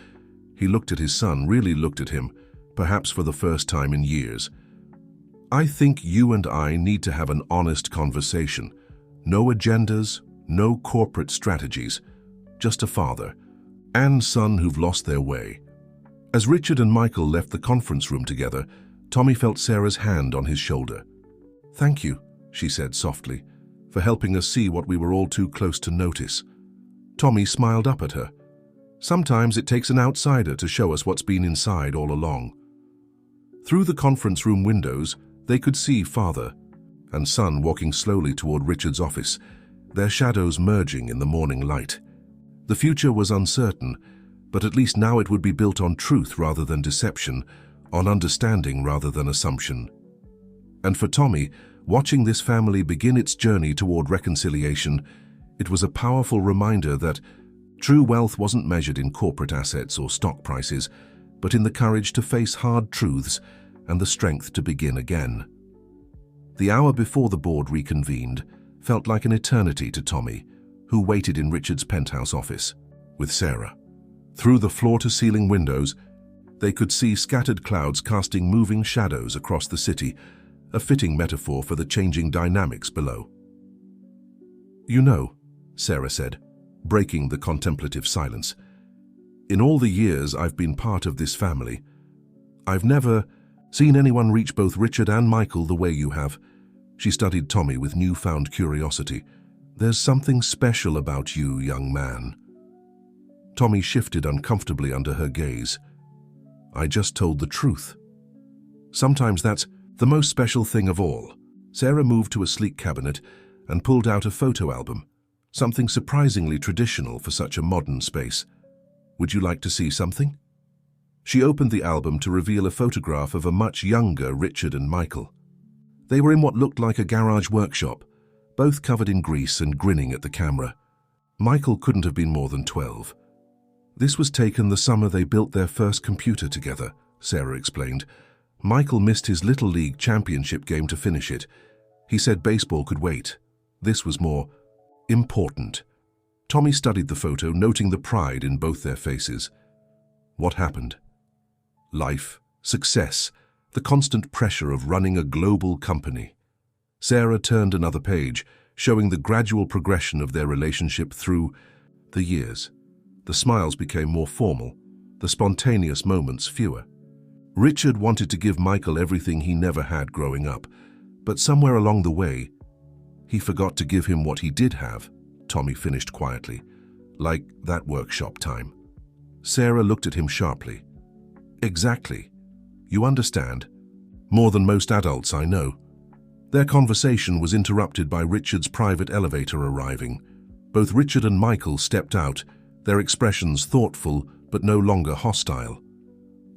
he looked at his son, really looked at him, perhaps for the first time in years. I think you and I need to have an honest conversation. No agendas, no corporate strategies, just a father and son who've lost their way. As Richard and Michael left the conference room together, Tommy felt Sarah's hand on his shoulder. Thank you, she said softly, for helping us see what we were all too close to notice. Tommy smiled up at her. Sometimes it takes an outsider to show us what's been inside all along. Through the conference room windows, they could see father and son walking slowly toward Richard's office, their shadows merging in the morning light. The future was uncertain, but at least now it would be built on truth rather than deception, on understanding rather than assumption. And for Tommy, watching this family begin its journey toward reconciliation, it was a powerful reminder that true wealth wasn't measured in corporate assets or stock prices, but in the courage to face hard truths and the strength to begin again. The hour before the board reconvened felt like an eternity to Tommy, who waited in Richard's penthouse office with Sarah. Through the floor-to-ceiling windows, they could see scattered clouds casting moving shadows across the city, a fitting metaphor for the changing dynamics below. You know, Sarah said, breaking the contemplative silence, in all the years I've been part of this family, I've never seen anyone reach both Richard and Michael the way you have. She studied Tommy with newfound curiosity. There's something special about you, young man. Tommy shifted uncomfortably under her gaze. I just told the truth. Sometimes that's the most special thing of all. Sarah moved to a sleek cabinet and pulled out a photo album, something surprisingly traditional for such a modern space. Would you like to see something? She opened the album to reveal a photograph of a much younger Richard and Michael. They were in what looked like a garage workshop, both covered in grease and grinning at the camera. Michael couldn't have been more than 12. This was taken the summer they built their first computer together, Sarah explained. Michael missed his Little League championship game to finish it. He said baseball could wait. This was more important. Tommy studied the photo, noting the pride in both their faces. What happened? Life, success, the constant pressure of running a global company. Sarah turned another page, showing the gradual progression of their relationship through the years. The smiles became more formal, the spontaneous moments fewer. Richard wanted to give Michael everything he never had growing up, but somewhere along the way, he forgot to give him what he did have, Tommy finished quietly, like that workshop time. Sarah looked at him sharply. Exactly. You understand? More than most adults I know. Their conversation was interrupted by Richard's private elevator arriving. Both Richard and Michael stepped out, their expressions thoughtful but no longer hostile.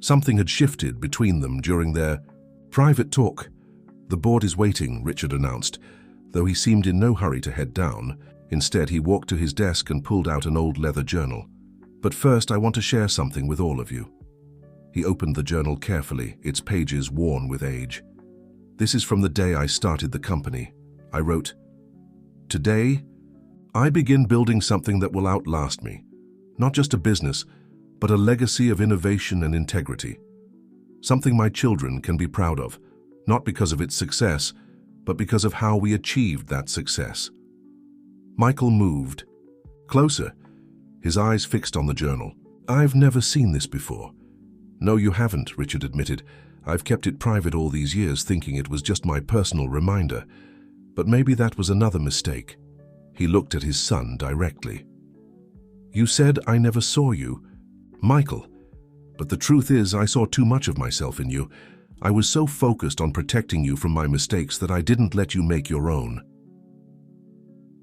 Something had shifted between them during their private talk. The board is waiting, Richard announced, though he seemed in no hurry to head down. Instead, he walked to his desk and pulled out an old leather journal. But first, I want to share something with all of you. He opened the journal carefully, its pages worn with age. This is from the day I started the company. I wrote, "Today, I begin building something that will outlast me. Not just a business, but a legacy of innovation and integrity. Something my children can be proud of, not because of its success, but because of how we achieved that success." Michael moved closer, his eyes fixed on the journal. "I've never seen this before." "No, you haven't," Richard admitted. "I've kept it private all these years, thinking it was just my personal reminder. But maybe that was another mistake." He looked at his son directly. "You said I never saw you, Michael. But the truth is, I saw too much of myself in you. I was so focused on protecting you from my mistakes that I didn't let you make your own."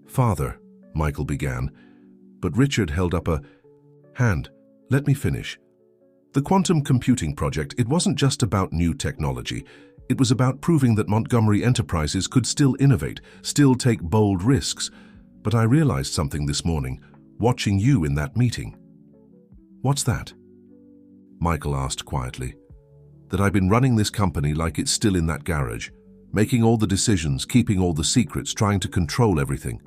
"Father," Michael began, but Richard held up a hand. "Let me finish. The quantum computing project, it wasn't just about new technology. It was about proving that Montgomery Enterprises could still innovate, still take bold risks. But I realized something this morning, watching you in that meeting." "What's that?" Michael asked quietly. "That I've been running this company like it's still in that garage, making all the decisions, keeping all the secrets, trying to control everything."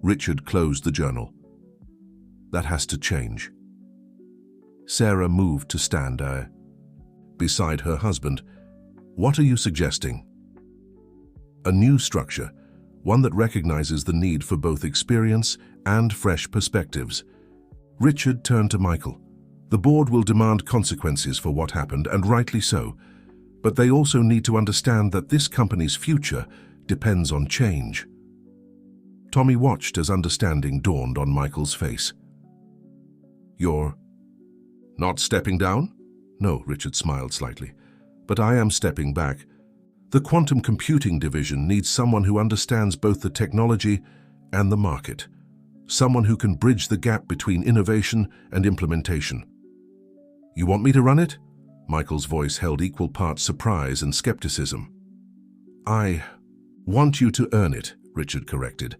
Richard closed the journal. "That has to change." Sarah moved to stand beside her husband. "What are you suggesting?" "A new structure, one that recognizes the need for both experience and fresh perspectives." Richard turned to Michael. "The board will demand consequences for what happened, and rightly so. But they also need to understand that this company's future depends on change." Tommy watched as understanding dawned on Michael's face. "You're not stepping down?" "No," Richard smiled slightly. "But I am stepping back. The quantum computing division needs someone who understands both the technology and the market. Someone who can bridge the gap between innovation and implementation." "You want me to run it?" Michael's voice held equal parts surprise and skepticism. "I want you to earn it," Richard corrected.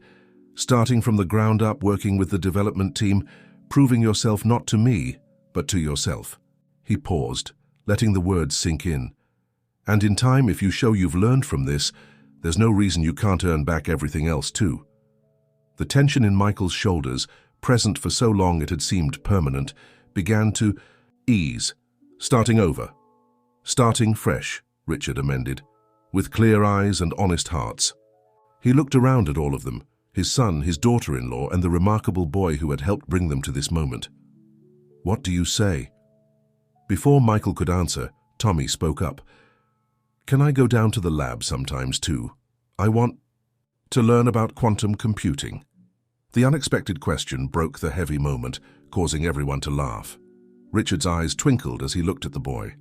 "Starting from the ground up, working with the development team, proving yourself not to me, but to yourself." He paused, letting the words sink in. "And in time, if you show you've learned from this, there's no reason you can't earn back everything else too." The tension in Michael's shoulders, present for so long it had seemed permanent, began to ease. "Starting over. Starting fresh," Richard amended, "with clear eyes and honest hearts." He looked around at all of them, his son, his daughter-in-law, and the remarkable boy who had helped bring them to this moment. "What do you say?" Before Michael could answer, Tommy spoke up. "Can I go down to the lab sometimes too? I want to learn about quantum computing." The unexpected question broke the heavy moment, causing everyone to laugh. Richard's eyes twinkled as he looked at the boy.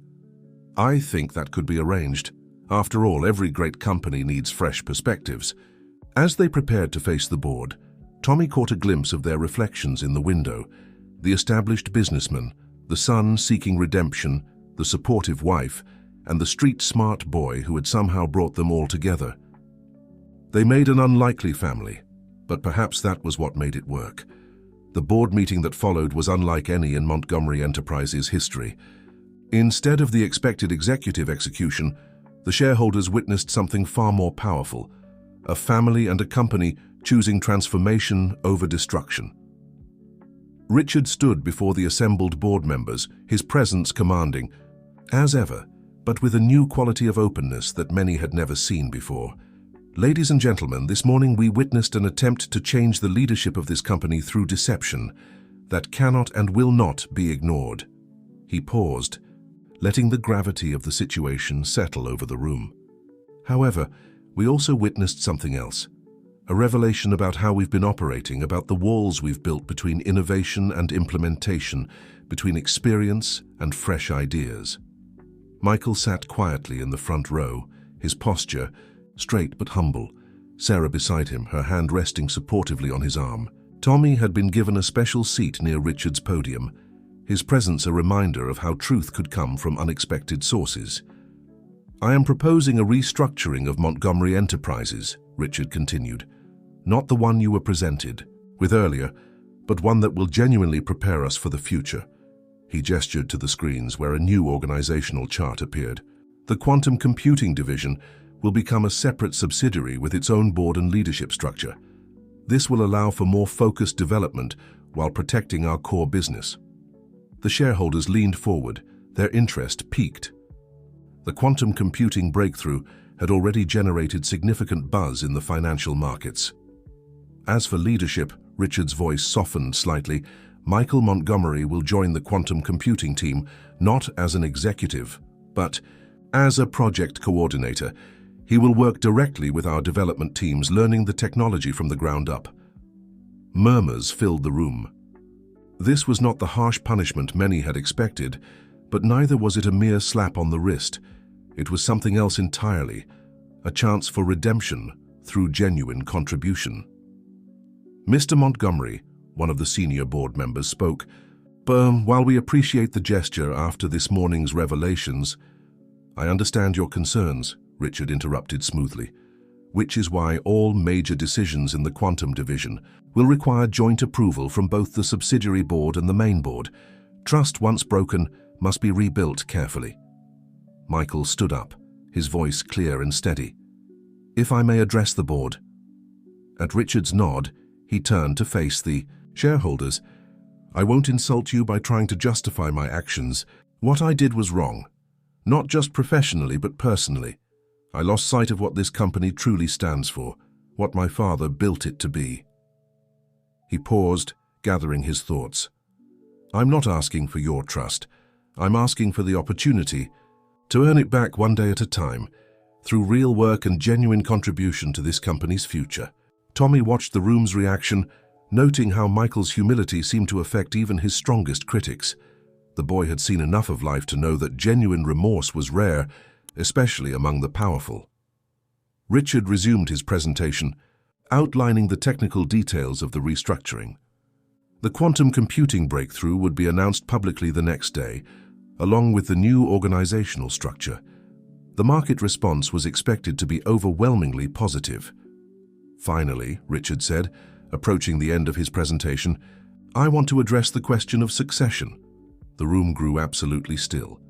"I think that could be arranged. After all, every great company needs fresh perspectives." As they prepared to face the board, Tommy caught a glimpse of their reflections in the window. The established businessman, the son seeking redemption, the supportive wife, and the street-smart boy who had somehow brought them all together. They made an unlikely family, but perhaps that was what made it work. The board meeting that followed was unlike any in Montgomery Enterprises history. Instead of the expected executive execution, the shareholders witnessed something far more powerful, a family and a company choosing transformation over destruction. Richard stood before the assembled board members, his presence commanding, as ever, but with a new quality of openness that many had never seen before. Ladies and gentlemen, this morning we witnessed an attempt to change the leadership of this company through deception that cannot and will not be ignored. He paused, letting the gravity of the situation settle over the room. However, we also witnessed something else, a revelation about how we've been operating, about the walls we've built between innovation and implementation, between experience and fresh ideas. Michael sat quietly in the front row, his posture straight but humble, Sarah beside him, her hand resting supportively on his arm. Tommy had been given a special seat near Richard's podium, his presence a reminder of how truth could come from unexpected sources. "I am proposing a restructuring of Montgomery Enterprises," Richard continued. "Not the one you were presented with earlier, but one that will genuinely prepare us for the future." He gestured to the screens where a new organizational chart appeared. The quantum computing division will become a separate subsidiary with its own board and leadership structure. This will allow for more focused development while protecting our core business. The shareholders leaned forward, their interest piqued. The quantum computing breakthrough had already generated significant buzz in the financial markets. As for leadership, Richard's voice softened slightly. Michael Montgomery will join the quantum computing team, not as an executive, but as a project coordinator. He will work directly with our development teams, learning the technology from the ground up. Murmurs filled the room. This was not the harsh punishment many had expected, but neither was it a mere slap on the wrist. It was something else entirely, a chance for redemption through genuine contribution. Mr. Montgomery, one of the senior board members, spoke. While we appreciate the gesture after this morning's revelations, I understand your concerns," Richard interrupted smoothly, "which is why all major decisions in the quantum division will require joint approval from both the subsidiary board and the main board. Trust, once broken, must be rebuilt carefully." Michael stood up, his voice clear and steady. "If I may address the board." At Richard's nod, he turned to face the shareholders. "I won't insult you by trying to justify my actions. What I did was wrong, not just professionally but personally. I lost sight of what this company truly stands for, what my father built it to be." He paused, gathering his thoughts. "I'm not asking for your trust. I'm asking for the opportunity to earn it back one day at a time, through real work and genuine contribution to this company's future." Tommy watched the room's reaction, noting how Michael's humility seemed to affect even his strongest critics. The boy had seen enough of life to know that genuine remorse was rare, especially among the powerful. Richard resumed his presentation, outlining the technical details of the restructuring. The quantum computing breakthrough would be announced publicly the next day, along with the new organizational structure. The market response was expected to be overwhelmingly positive. "Finally," Richard said, approaching the end of his presentation, "I want to address the question of succession." The room grew absolutely still.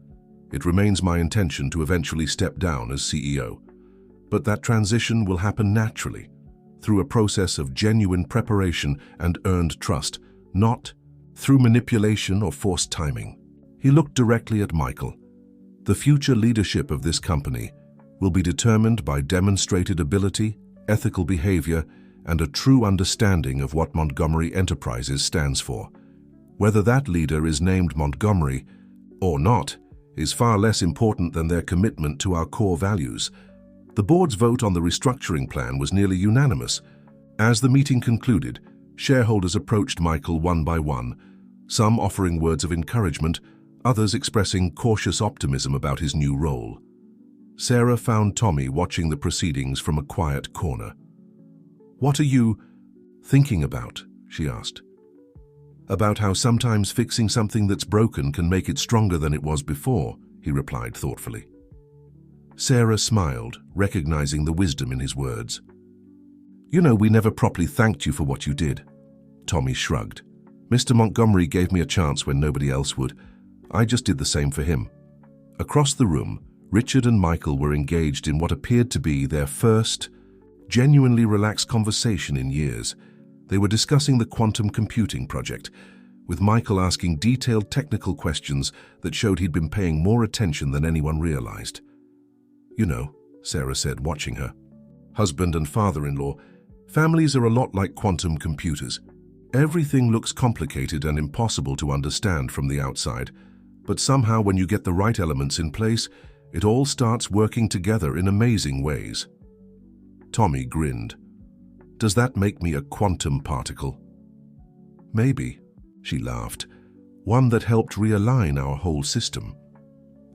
"It remains my intention to eventually step down as CEO. But that transition will happen naturally, through a process of genuine preparation and earned trust, not through manipulation or forced timing." He looked directly at Michael. "The future leadership of this company will be determined by demonstrated ability, ethical behavior, and a true understanding of what Montgomery Enterprises stands for. Whether that leader is named Montgomery or not is far less important than their commitment to our core values." The board's vote on the restructuring plan was nearly unanimous. As the meeting concluded, shareholders approached Michael one by one, some offering words of encouragement, others expressing cautious optimism about his new role. Sarah found Tommy watching the proceedings from a quiet corner. "What are you thinking about?" she asked. "About how sometimes fixing something that's broken can make it stronger than it was before," he replied thoughtfully. Sarah smiled, recognizing the wisdom in his words. "You know, we never properly thanked you for what you did." Tommy shrugged. "Mr. Montgomery gave me a chance when nobody else would. I just did the same for him." Across the room, Richard and Michael were engaged in what appeared to be their first, genuinely relaxed conversation in years. They were discussing the quantum computing project, with Michael asking detailed technical questions that showed he'd been paying more attention than anyone realized. "You know," Sarah said, watching her. "Husband and father-in-law, families are a lot like quantum computers. Everything looks complicated and impossible to understand from the outside, but somehow when you get the right elements in place, it all starts working together in amazing ways." Tommy grinned. "Does that make me a quantum particle?" "Maybe," she laughed, "one that helped realign our whole system."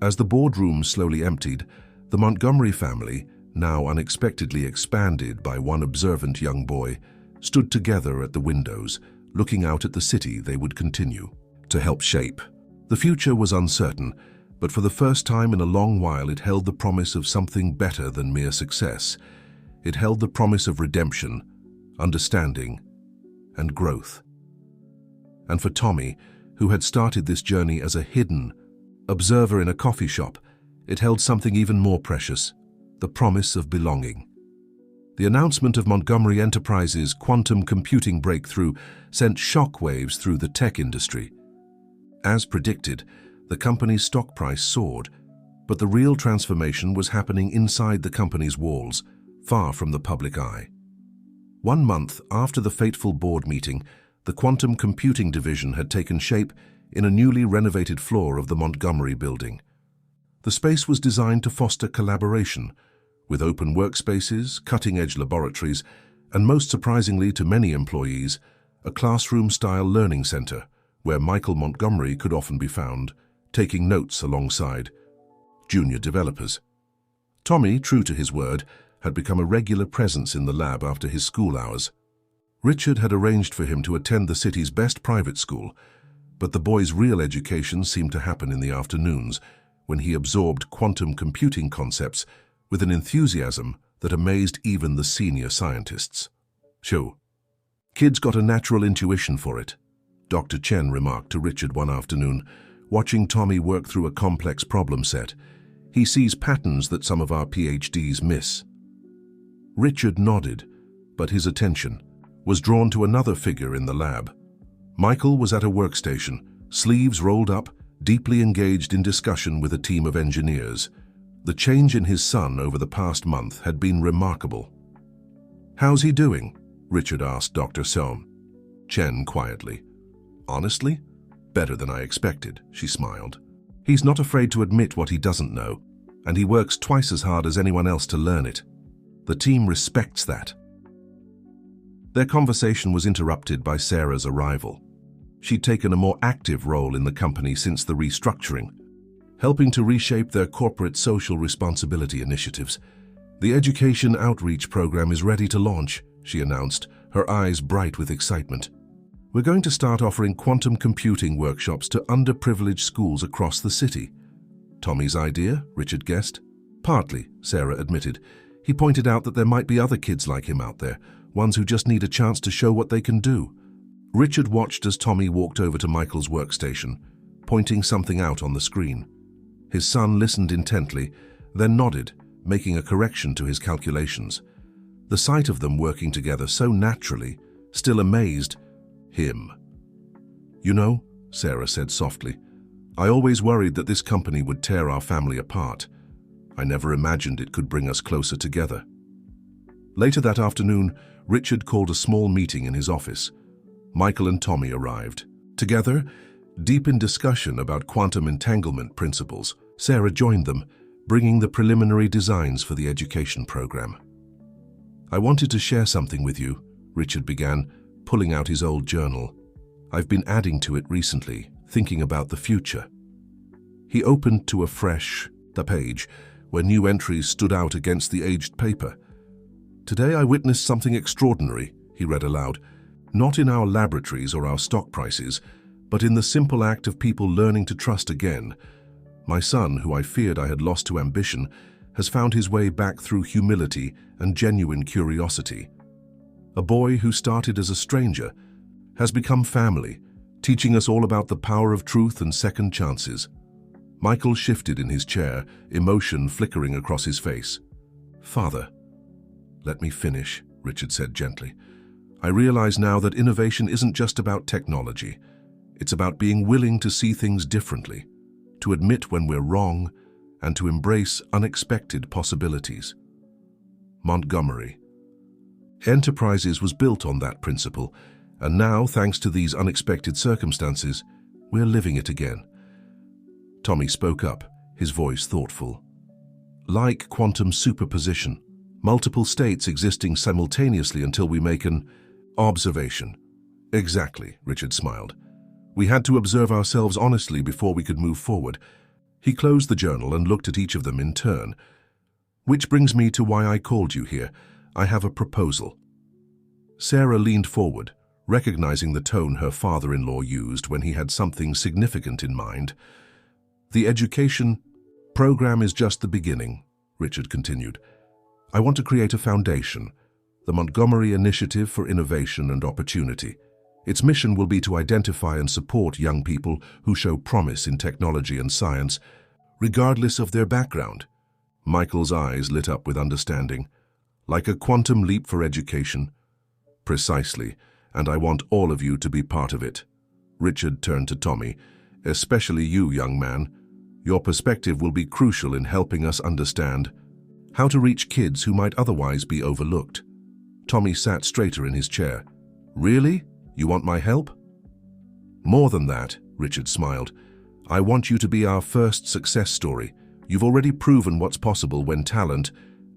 As the boardroom slowly emptied, the Montgomery family, now unexpectedly expanded by one observant young boy, stood together at the windows, looking out at the city they would continue to help shape. The future was uncertain, but for the first time in a long while it held the promise of something better than mere success. It held the promise of redemption, understanding, and growth. And for Tommy, who had started this journey as a hidden observer in a coffee shop, it held something even more precious, the promise of belonging. The announcement of Montgomery Enterprises' quantum computing breakthrough sent shockwaves through the tech industry. As predicted, the company's stock price soared, but the real transformation was happening inside the company's walls, far from the public eye. 1 month after the fateful board meeting, the quantum computing division had taken shape in a newly renovated floor of the Montgomery building. The space was designed to foster collaboration, with open workspaces, cutting-edge laboratories, and most surprisingly to many employees, a classroom-style learning center where Michael Montgomery could often be found, taking notes alongside junior developers. Tommy, true to his word, had become a regular presence in the lab after his school hours. Richard had arranged for him to attend the city's best private school, but the boy's real education seemed to happen in the afternoons, when he absorbed quantum computing concepts with an enthusiasm that amazed even the senior scientists. "Sure, kids got a natural intuition for it," Dr. Chen remarked to Richard one afternoon, watching Tommy work through a complex problem set. "He sees patterns that some of our PhDs miss." Richard nodded, but his attention was drawn to another figure in the lab. Michael was at a workstation, sleeves rolled up, deeply engaged in discussion with a team of engineers. The change in his son over the past month had been remarkable. "How's he doing?" Richard asked Dr. Sohm. Chen quietly. "Honestly, better than I expected," she smiled. "He's not afraid to admit what he doesn't know, and he works twice as hard as anyone else to learn it. The team respects that." Their conversation was interrupted by Sarah's arrival. She'd taken a more active role in the company since the restructuring, helping to reshape their corporate social responsibility initiatives. "The education outreach program is ready to launch," she announced, her eyes bright with excitement. "We're going to start offering quantum computing workshops to underprivileged schools across the city." "Tommy's idea?" Richard guessed. "Partly," Sarah admitted. "He pointed out that there might be other kids like him out there, ones who just need a chance to show what they can do." Richard watched as Tommy walked over to Michael's workstation, pointing something out on the screen. His son listened intently, then nodded, making a correction to his calculations. The sight of them working together so naturally still amazed him. "You know," Sarah said softly, "I always worried that this company would tear our family apart. I never imagined it could bring us closer together." Later that afternoon, Richard called a small meeting in his office. Michael and Tommy arrived. Together, deep in discussion about quantum entanglement principles, Sarah joined them, bringing the preliminary designs for the education program. "I wanted to share something with you," Richard began, pulling out his old journal. "I've been adding to it recently, thinking about the future." He opened to the page, where new entries stood out against the aged paper. "Today I witnessed something extraordinary," he read aloud. "Not in our laboratories or our stock prices, but in the simple act of people learning to trust again. My son, who I feared I had lost to ambition, has found his way back through humility and genuine curiosity. A boy who started as a stranger has become family, teaching us all about the power of truth and second chances. Michael shifted in his chair, emotion flickering across his face. "Father, let me finish," Richard said gently. "I realize now that innovation isn't just about technology. It's about being willing to see things differently, to admit when we're wrong, and to embrace unexpected possibilities." Montgomery. Enterprises was built on that principle, and now, thanks to these unexpected circumstances, we're living it again. Tommy spoke up, his voice thoughtful. "Like quantum superposition, multiple states existing simultaneously until we make an observation." "Exactly," Richard smiled. "We had to observe ourselves honestly before we could move forward." He closed the journal and looked at each of them in turn. "Which brings me to why I called you here. I have a proposal." Sarah leaned forward, recognizing the tone her father-in-law used when he had something significant in mind. "The education program is just the beginning," Richard continued. "I want to create a foundation, the Montgomery Initiative for Innovation and Opportunity. Its mission will be to identify and support young people who show promise in technology and science, regardless of their background." Michael's eyes lit up with understanding. "Like a quantum leap for education?" "Precisely, and I want all of you to be part of it." Richard turned to Tommy. "Especially you, young man. Your perspective will be crucial in helping us understand how to reach kids who might otherwise be overlooked." Tommy sat straighter in his chair. "Really? You want my help?" "More than that," Richard smiled. "I want you to be our first success story. You've already proven what's possible when talent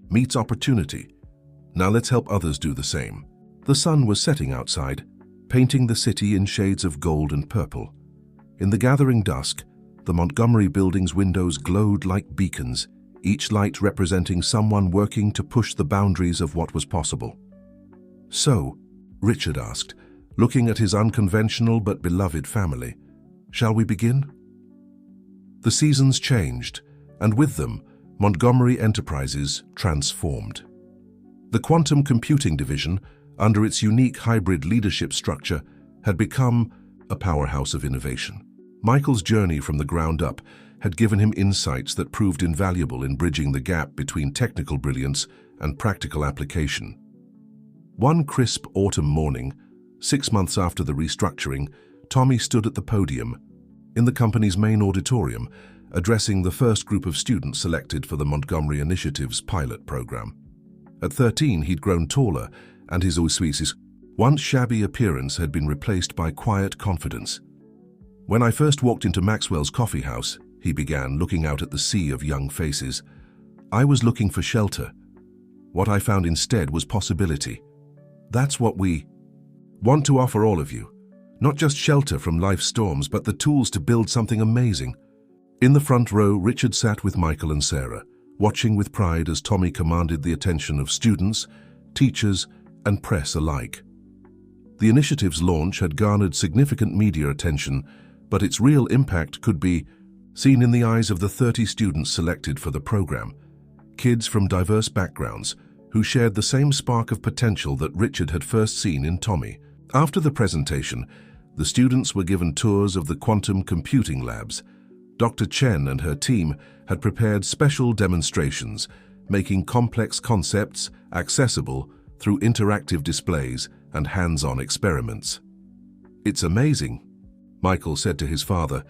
meets opportunity. Now let's help others do the same." The sun was setting outside, painting the city in shades of gold and purple. In the gathering dusk, the Montgomery building's windows glowed like beacons, each light representing someone working to push the boundaries of what was possible. "So," Richard asked, looking at his unconventional but beloved family, "shall we begin?" The seasons changed, and with them, Montgomery Enterprises transformed. The quantum computing division, under its unique hybrid leadership structure, had become a powerhouse of innovation. Michael's journey from the ground up had given him insights that proved invaluable in bridging the gap between technical brilliance and practical application. One crisp autumn morning, 6 months after the restructuring, Tommy stood at the podium in the company's main auditorium, addressing the first group of students selected for the Montgomery Initiative's pilot program. At 13, he'd grown taller, and his once shabby appearance had been replaced by quiet confidence. "When I first walked into Maxwell's coffee house," he began, looking out at the sea of young faces, "I was looking for shelter. What I found instead was possibility. That's what we want to offer all of you. Not just shelter from life's storms, but the tools to build something amazing." In the front row, Richard sat with Michael and Sarah, watching with pride as Tommy commanded the attention of students, teachers, and press alike. The initiative's launch had garnered significant media attention, but its real impact could be seen in the eyes of the 30 students selected for the program, kids from diverse backgrounds who shared the same spark of potential that Richard had first seen in Tommy. After the presentation, the students were given tours of the quantum computing labs. Dr. Chen and her team had prepared special demonstrations, making complex concepts accessible through interactive displays and hands-on experiments. "It's amazing," Michael said to his father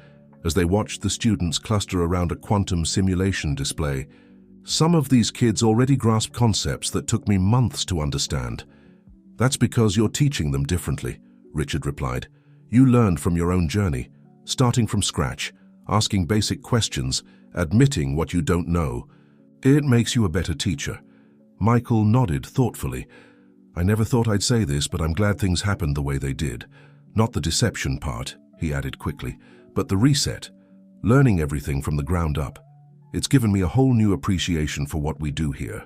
as they watched the students cluster around a quantum simulation display. "Some of these kids already grasp concepts that took me months to understand." "That's because you're teaching them differently," Richard replied. "You learned from your own journey, starting from scratch, asking basic questions, admitting what you don't know. It makes you a better teacher." Michael nodded thoughtfully. "I never thought I'd say this, but I'm glad things happened the way they did. Not the deception part," he added quickly, "but the reset, learning everything from the ground up. It's given me a whole new appreciation for what we do here."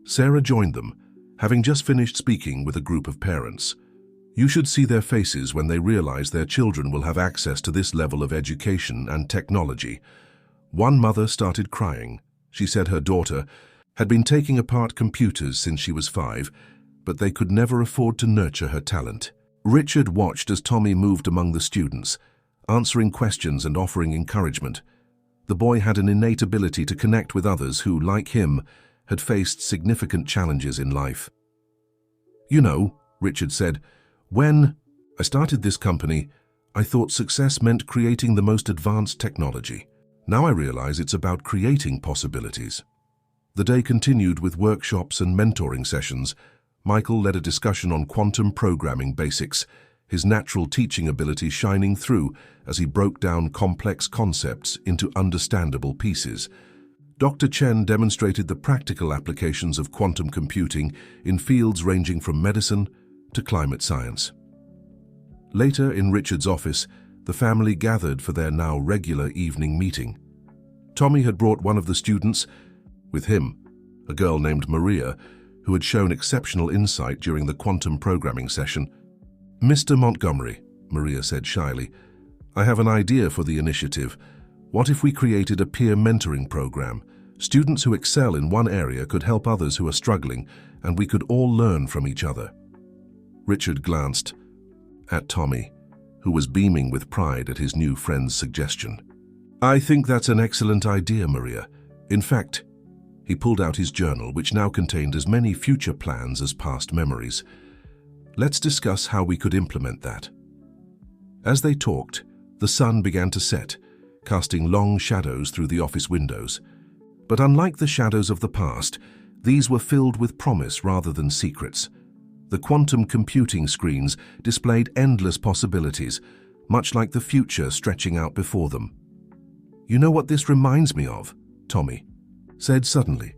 Sarah joined them, having just finished speaking with a group of parents. You should see their faces when they realize their children will have access to this level of education and technology. One mother started crying. She said her daughter had been taking apart computers since she was 5, but they could never afford to nurture her talent. Richard watched as Tommy moved among the students, answering questions and offering encouragement. The boy had an innate ability to connect with others who, like him, had faced significant challenges in life. "You know," Richard said, "when I started this company, I thought success meant creating the most advanced technology. Now I realize it's about creating possibilities." The day continued with workshops and mentoring sessions. Michael led a discussion on quantum programming basics, his natural teaching ability shining through as he broke down complex concepts into understandable pieces. Dr. Chen demonstrated the practical applications of quantum computing in fields ranging from medicine to climate science. Later, in Richard's office, the family gathered for their now regular evening meeting. Tommy had brought one of the students with him, a girl named Maria, who had shown exceptional insight during the quantum programming session. "Mr. Montgomery," Maria said shyly, "I have an idea for the initiative. What if we created a peer mentoring program? Students who excel in one area could help others who are struggling, and we could all learn from each other." Richard glanced at Tommy, who was beaming with pride at his new friend's suggestion. "I think that's an excellent idea, Maria. In fact," he pulled out his journal, which now contained as many future plans as past memories. "Let's discuss how we could implement that." As they talked, the sun began to set, casting long shadows through the office windows. But unlike the shadows of the past, these were filled with promise rather than secrets. The quantum computing screens displayed endless possibilities, much like the future stretching out before them. "You know what this reminds me of?" Tommy said suddenly,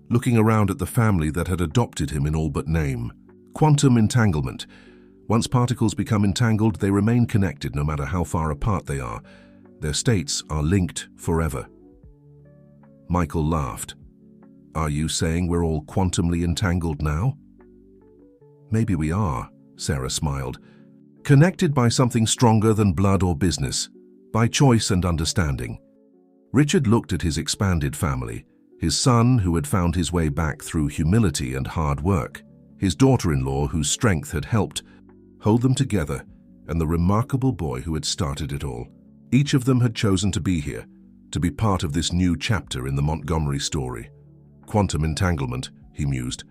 looking around at the family that had adopted him in all but name. "Quantum entanglement. Once particles become entangled, they remain connected no matter how far apart they are. Their states are linked forever." Michael laughed. "Are you saying we're all quantumly entangled now?" "Maybe we are," Sarah smiled. "Connected by something stronger than blood or business, by choice and understanding." Richard looked at his expanded family, his son who had found his way back through humility and hard work, his daughter-in-law whose strength had helped hold them together, and the remarkable boy who had started it all. Each of them had chosen to be here, to be part of this new chapter in the Montgomery story. "Quantum entanglement," he mused.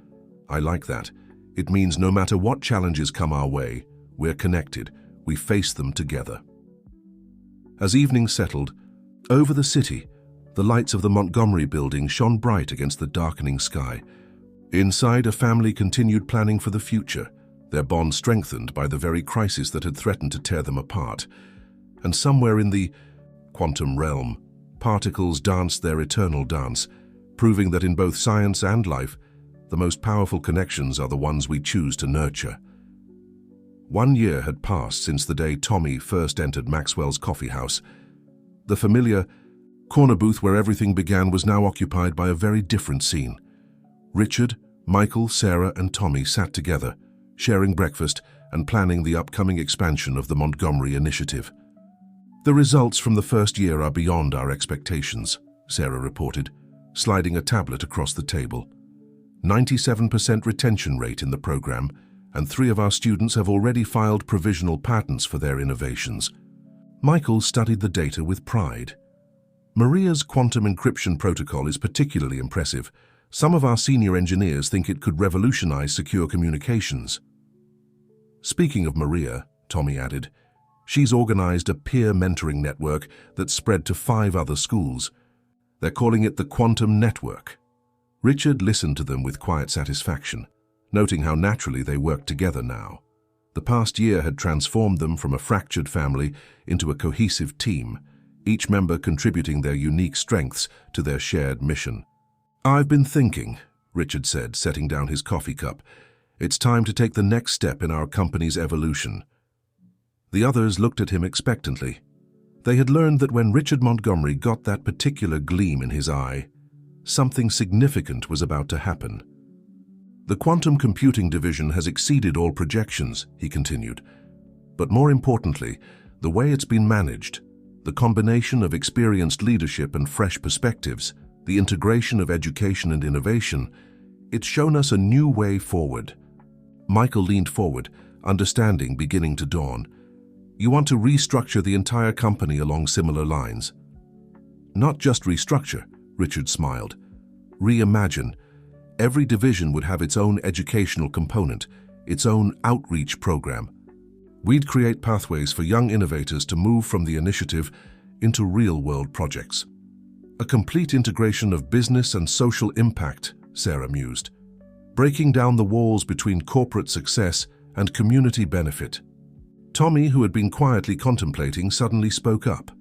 "I like that. It means no matter what challenges come our way, we're connected, we face them together." As evening settled, over the city, the lights of the Montgomery building shone bright against the darkening sky. Inside, a family continued planning for the future, their bond strengthened by the very crisis that had threatened to tear them apart. And somewhere in the quantum realm, particles danced their eternal dance, proving that in both science and life, the most powerful connections are the ones we choose to nurture. 1 year had passed since the day Tommy first entered Maxwell's coffee house. The familiar corner booth where everything began was now occupied by a very different scene. Richard, Michael, Sarah, and Tommy sat together, sharing breakfast and planning the upcoming expansion of the Montgomery initiative. "The results from the first year are beyond our expectations," Sarah reported, sliding a tablet across the table. 97% retention rate in the program, and 3 of our students have already filed provisional patents for their innovations. Michael studied the data with pride. "Maria's quantum encryption protocol is particularly impressive. Some of our senior engineers think it could revolutionize secure communications." "Speaking of Maria," Tommy added, "she's organized a peer mentoring network that's spread to 5 other schools. They're calling it the Quantum Network." Richard listened to them with quiet satisfaction, noting how naturally they worked together now. The past year had transformed them from a fractured family into a cohesive team, each member contributing their unique strengths to their shared mission. "I've been thinking," Richard said, setting down his coffee cup. "It's time to take the next step in our company's evolution." The others looked at him expectantly. They had learned that when Richard Montgomery got that particular gleam in his eye, something significant was about to happen. "The quantum computing division has exceeded all projections," he continued. "But more importantly, the way it's been managed, the combination of experienced leadership and fresh perspectives, the integration of education and innovation, it's shown us a new way forward." Michael leaned forward, understanding beginning to dawn. "You want to restructure the entire company along similar lines?" Not just restructure, Richard smiled. Reimagine. Every division would have its own educational component, its own outreach program. We'd create pathways for young innovators to move from the initiative into real-world projects. A complete integration of business and social impact, Sarah mused, breaking down the walls between corporate success and community benefit. Tommy, who had been quietly contemplating, suddenly spoke up.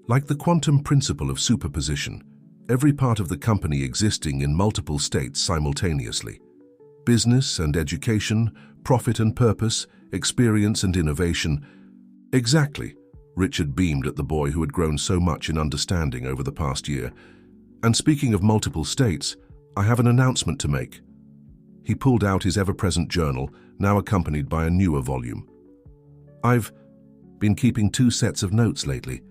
Like the quantum principle of superposition, every part of the company existing in multiple states simultaneously. Business and education, profit and purpose, experience and innovation. Exactly, Richard beamed at the boy who had grown so much in understanding over the past year. And speaking of multiple states, I have an announcement to make. He pulled out his ever-present journal, now accompanied by a newer volume. I've been keeping 2 sets of notes lately,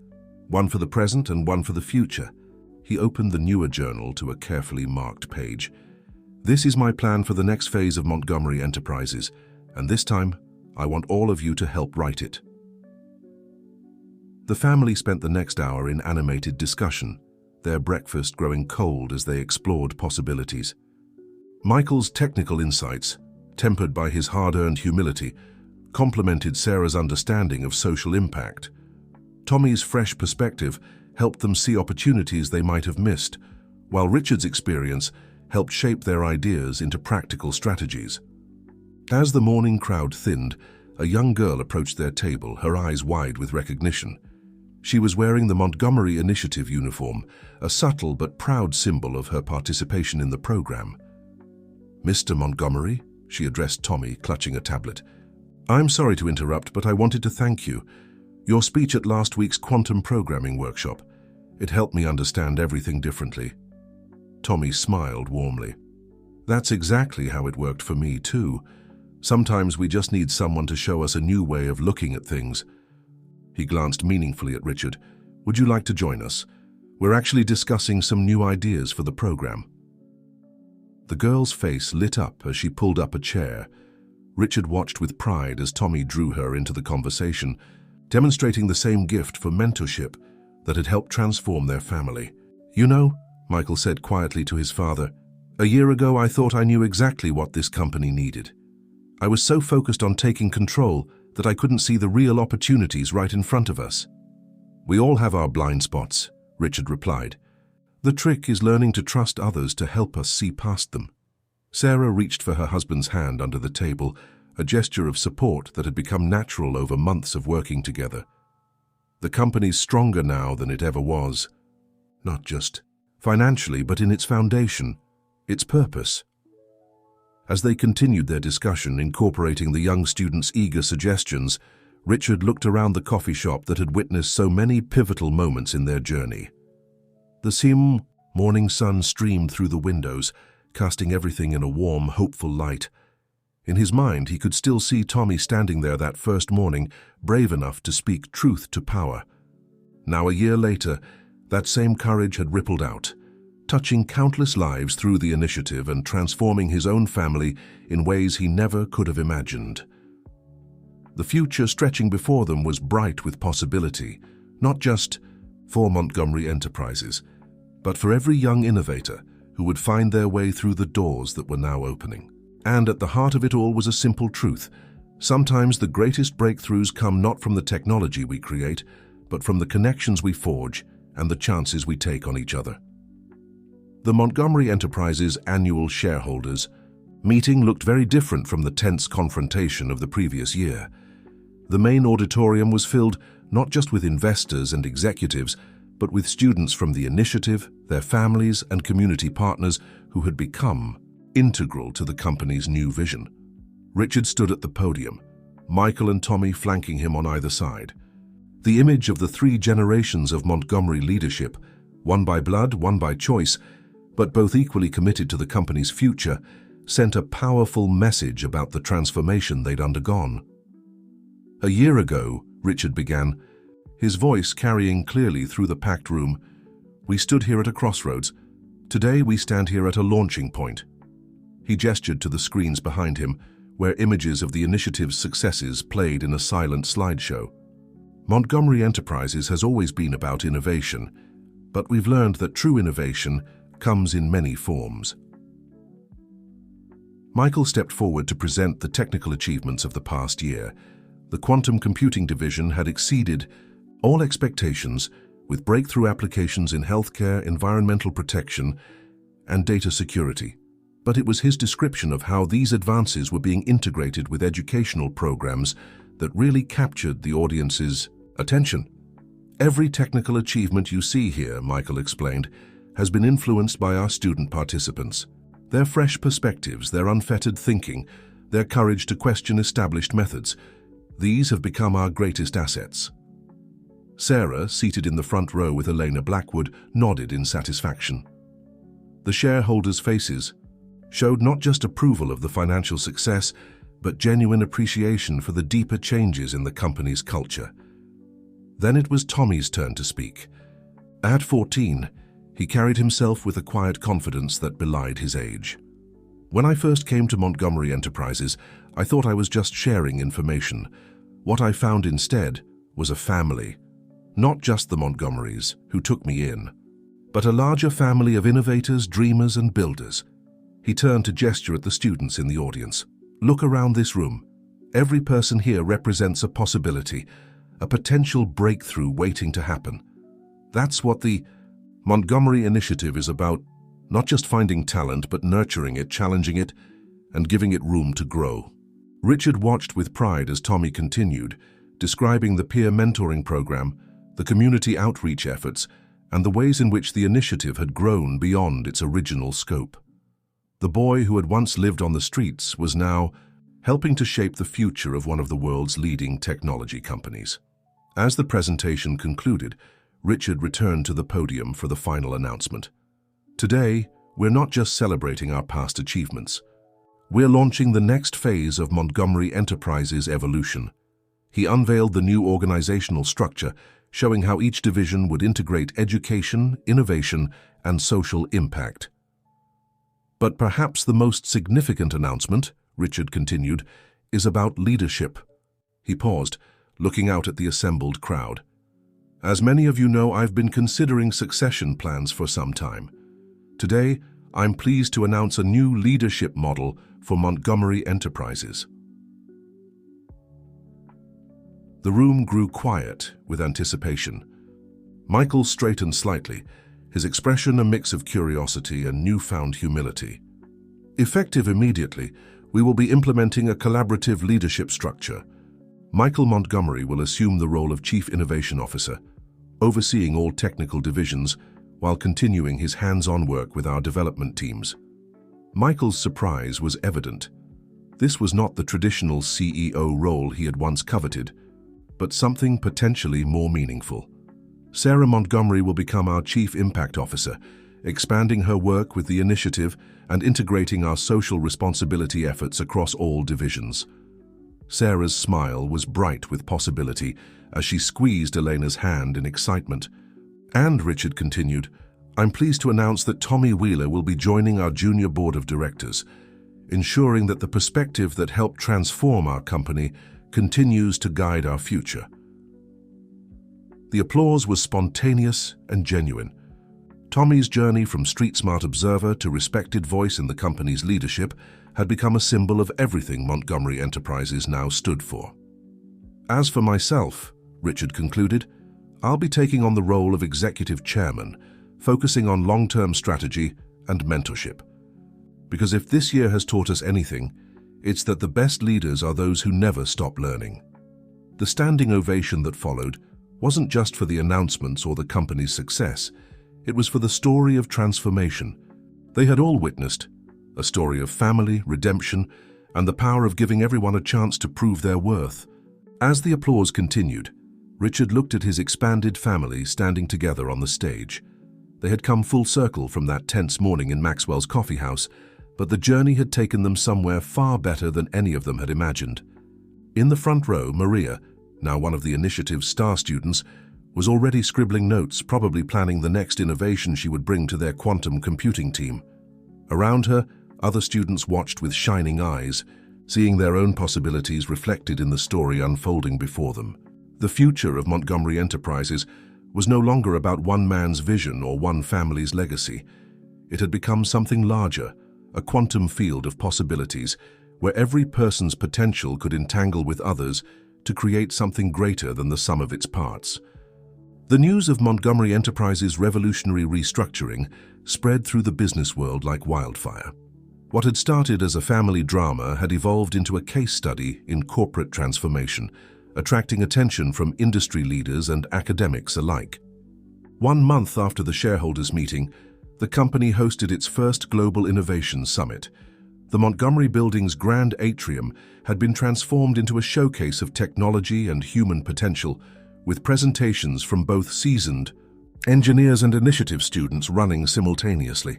one for the present and one for the future. He opened the newer journal to a carefully marked page. This is my plan for the next phase of Montgomery Enterprises, and this time, I want all of you to help write it. The family spent the next hour in animated discussion, their breakfast growing cold as they explored possibilities. Michael's technical insights, tempered by his hard-earned humility, complemented Sarah's understanding of social impact. Tommy's fresh perspective helped them see opportunities they might have missed, while Richard's experience helped shape their ideas into practical strategies. As the morning crowd thinned, a young girl approached their table, her eyes wide with recognition. She was wearing the Montgomery Initiative uniform, a subtle but proud symbol of her participation in the program. Mr. Montgomery, she addressed Tommy, clutching a tablet. I'm sorry to interrupt, but I wanted to thank you. Your speech at last week's quantum programming workshop. It helped me understand everything differently. Tommy smiled warmly. That's exactly how it worked for me, too. Sometimes we just need someone to show us a new way of looking at things. He glanced meaningfully at Richard. Would you like to join us? We're actually discussing some new ideas for the program. The girl's face lit up as she pulled up a chair. Richard watched with pride as Tommy drew her into the conversation, demonstrating the same gift for mentorship that had helped transform their family. You know, Michael said quietly to his father, a year ago I thought I knew exactly what this company needed. I was so focused on taking control that I couldn't see the real opportunities right in front of us. We all have our blind spots, Richard replied. The trick is learning to trust others to help us see past them. Sarah reached for her husband's hand under the table, a gesture of support that had become natural over months of working together. The company's stronger now than it ever was, not just financially, but in its foundation, its purpose. As they continued their discussion, incorporating the young students' eager suggestions, Richard looked around the coffee shop that had witnessed so many pivotal moments in their journey. The morning sun streamed through the windows, casting everything in a warm, hopeful light. In his mind, he could still see Tommy standing there that first morning, brave enough to speak truth to power. Now, a year later, that same courage had rippled out, touching countless lives through the initiative and transforming his own family in ways he never could have imagined. The future stretching before them was bright with possibility, not just for Montgomery Enterprises, but for every young innovator who would find their way through the doors that were now opening. And at the heart of it all was a simple truth. Sometimes the greatest breakthroughs come not from the technology we create, but from the connections we forge and the chances we take on each other. The Montgomery Enterprises annual shareholders meeting looked very different from the tense confrontation of the previous year. The main auditorium was filled not just with investors and executives, but with students from the initiative, their families, and community partners who had become integral to the company's new vision. Richard stood at the podium, Michael and Tommy flanking him on either side. The image of the 3 generations of Montgomery leadership, one by blood, one by choice, but both equally committed to the company's future, sent a powerful message about the transformation they'd undergone. A year ago, Richard began, his voice carrying clearly through the packed room, we stood here at a crossroads. Today we stand here at a launching point. He gestured to the screens behind him, where images of the initiative's successes played in a silent slideshow. Montgomery Enterprises has always been about innovation, But we've learned that true innovation comes in many forms. Michael stepped forward to present the technical achievements of the past year. The quantum computing division had exceeded all expectations with breakthrough applications in healthcare, environmental protection, and data security. But it was his description of how these advances were being integrated with educational programs that really captured the audience's attention. Every technical achievement you see here, Michael explained, has been influenced by our student participants. Their fresh perspectives, their unfettered thinking, their courage to question established methods, these have become our greatest assets. Sarah, seated in the front row with Elena Blackwood, nodded in satisfaction. The shareholders' faces showed not just approval of the financial success, but genuine appreciation for the deeper changes in the company's culture. Then it was Tommy's turn to speak. At 14, he carried himself with a quiet confidence that belied his age. When I first came to Montgomery Enterprises, I thought I was just sharing information. What I found instead was a family. Not just the Montgomerys, who took me in, but a larger family of innovators, dreamers, and builders. He turned to gesture at the students in the audience. Look around this room. Every person here represents a possibility, a potential breakthrough waiting to happen. That's what the Montgomery Initiative is about, not just finding talent, but nurturing it, challenging it, and giving it room to grow. Richard watched with pride as Tommy continued, describing the peer mentoring program, the community outreach efforts, and the ways in which the initiative had grown beyond its original scope. The boy who had once lived on the streets was now helping to shape the future of one of the world's leading technology companies. As the presentation concluded, Richard returned to the podium for the final announcement. Today, we're not just celebrating our past achievements. We're launching the next phase of Montgomery Enterprises' evolution. He unveiled the new organizational structure, showing how each division would integrate education, innovation, and social impact. But perhaps the most significant announcement, Richard continued, is about leadership. He paused, looking out at the assembled crowd. As many of you know, I've been considering succession plans for some time. Today, I'm pleased to announce a new leadership model for Montgomery Enterprises. The room grew quiet with anticipation. Michael straightened slightly, his expression a mix of curiosity and newfound humility. Effective immediately, we will be implementing a collaborative leadership structure. Michael Montgomery will assume the role of Chief Innovation Officer, overseeing all technical divisions while continuing his hands-on work with our development teams. Michael's surprise was evident. This was not the traditional CEO role he had once coveted, but something potentially more meaningful. Sarah Montgomery will become our Chief Impact Officer, expanding her work with the initiative and integrating our social responsibility efforts across all divisions. Sarah's smile was bright with possibility as she squeezed Elena's hand in excitement. And, Richard continued, I'm pleased to announce that Tommy Wheeler will be joining our junior board of directors, ensuring that the perspective that helped transform our company continues to guide our future. The applause was spontaneous and genuine. Tommy's journey from street-smart observer to respected voice in the company's leadership had become a symbol of everything Montgomery Enterprises now stood for. As for myself, Richard concluded, I'll be taking on the role of executive chairman, focusing on long-term strategy and mentorship. Because if this year has taught us anything, it's that the best leaders are those who never stop learning. The standing ovation that followed wasn't just for the announcements or the company's success, it was for the story of transformation. They had all witnessed a story of family, redemption, and the power of giving everyone a chance to prove their worth. As the applause continued, Richard looked at his expanded family standing together on the stage. They had come full circle from that tense morning in Maxwell's coffee house, but the journey had taken them somewhere far better than any of them had imagined. In the front row, Maria, now one of the initiative's star students, was already scribbling notes, probably planning the next innovation she would bring to their quantum computing team. Around her, other students watched with shining eyes, seeing their own possibilities reflected in the story unfolding before them. The future of Montgomery Enterprises was no longer about one man's vision or one family's legacy. It had become something larger, a quantum field of possibilities, where every person's potential could entangle with others to create something greater than the sum of its parts. The news of Montgomery Enterprises' revolutionary restructuring spread through the business world like wildfire. What had started as a family drama had evolved into a case study in corporate transformation, attracting attention from industry leaders and academics alike. 1 month after the shareholders' meeting, the company hosted its first Global Innovation Summit. The Montgomery Building's grand atrium had been transformed into a showcase of technology and human potential, with presentations from both seasoned engineers and initiative students running simultaneously.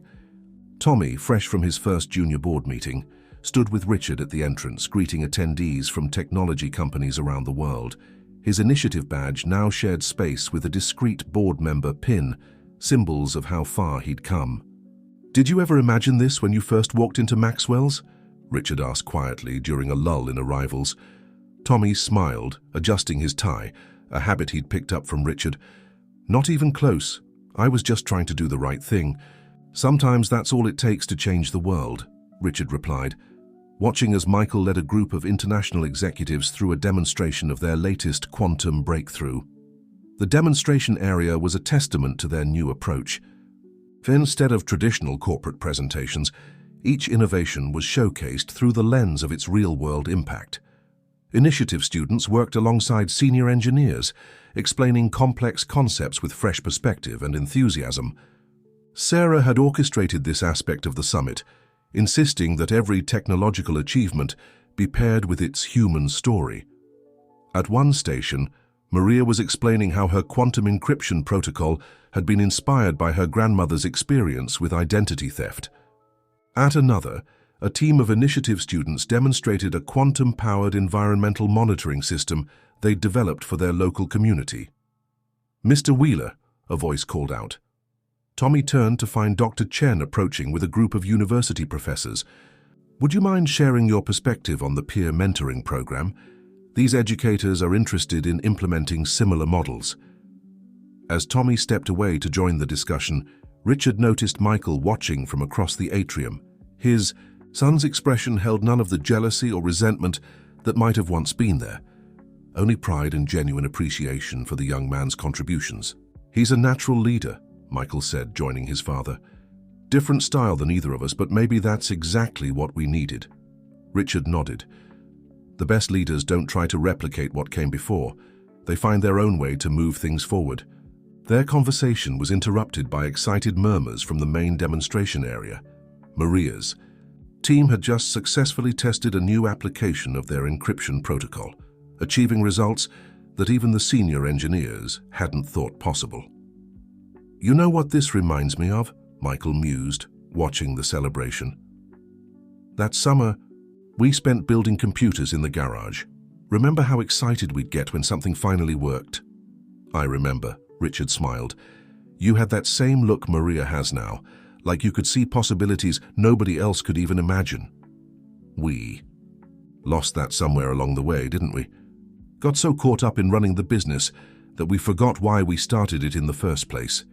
Tommy, fresh from his first junior board meeting, stood with Richard at the entrance, greeting attendees from technology companies around the world. His initiative badge now shared space with a discreet board member pin, symbols of how far he'd come. "Did you ever imagine this when you first walked into Maxwell's?" Richard asked quietly during a lull in arrivals. Tommy smiled, adjusting his tie, a habit he'd picked up from Richard. "Not even close. I was just trying to do the right thing. Sometimes that's all it takes to change the world," Richard replied, watching as Michael led a group of international executives through a demonstration of their latest quantum breakthrough. The demonstration area was a testament to their new approach. Instead of traditional corporate presentations, each innovation was showcased through the lens of its real-world impact. Initiative students worked alongside senior engineers, explaining complex concepts with fresh perspective and enthusiasm. Sarah had orchestrated this aspect of the summit, insisting that every technological achievement be paired with its human story. At one station, Maria was explaining how her quantum encryption protocol had been inspired by her grandmother's experience with identity theft. At another, a team of initiative students demonstrated a quantum-powered environmental monitoring system they'd developed for their local community. "Mr. Wheeler," a voice called out. Tommy turned to find Dr. Chen approaching with a group of university professors. "Would you mind sharing your perspective on the peer mentoring program? These educators are interested in implementing similar models." As Tommy stepped away to join the discussion, Richard noticed Michael watching from across the atrium. His son's expression held none of the jealousy or resentment that might have once been there, only pride and genuine appreciation for the young man's contributions. "He's a natural leader," Michael said, joining his father. "Different style than either of us, but maybe that's exactly what we needed." Richard nodded. The best leaders don't try to replicate what came before. They find their own way to move things forward. Their conversation was interrupted by excited murmurs from the main demonstration area. Maria's team had just successfully tested a new application of their encryption protocol, achieving results that even the senior engineers hadn't thought possible. "You know what this reminds me of?" Michael mused, watching the celebration. "That summer, we spent building computers in the garage. Remember how excited we'd get when something finally worked?" "I remember," Richard smiled. "You had that same look Maria has now, like you could see possibilities nobody else could even imagine." "We lost that somewhere along the way, didn't we? Got so caught up in running the business that we forgot why we started it in the first place."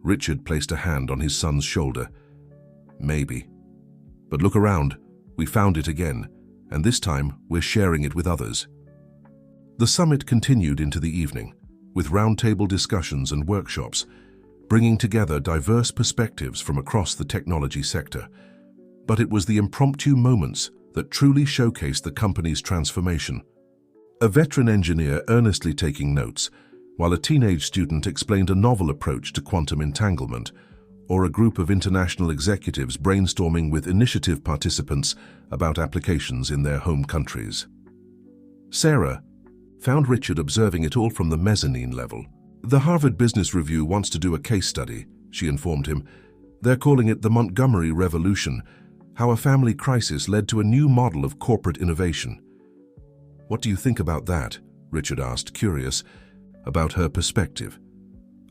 Richard placed a hand on his son's shoulder. "Maybe. But look around. We found it again, and this time we're sharing it with others." The summit continued into the evening, with roundtable discussions and workshops, bringing together diverse perspectives from across the technology sector. But it was the impromptu moments that truly showcased the company's transformation. A veteran engineer earnestly taking notes, while a teenage student explained a novel approach to quantum entanglement, or a group of international executives brainstorming with initiative participants about applications in their home countries. Sarah found Richard observing it all from the mezzanine level. "The Harvard Business Review wants to do a case study," she informed him. "They're calling it the Montgomery Revolution, how a family crisis led to a new model of corporate innovation." "What do you think about that?" Richard asked, curious about her perspective.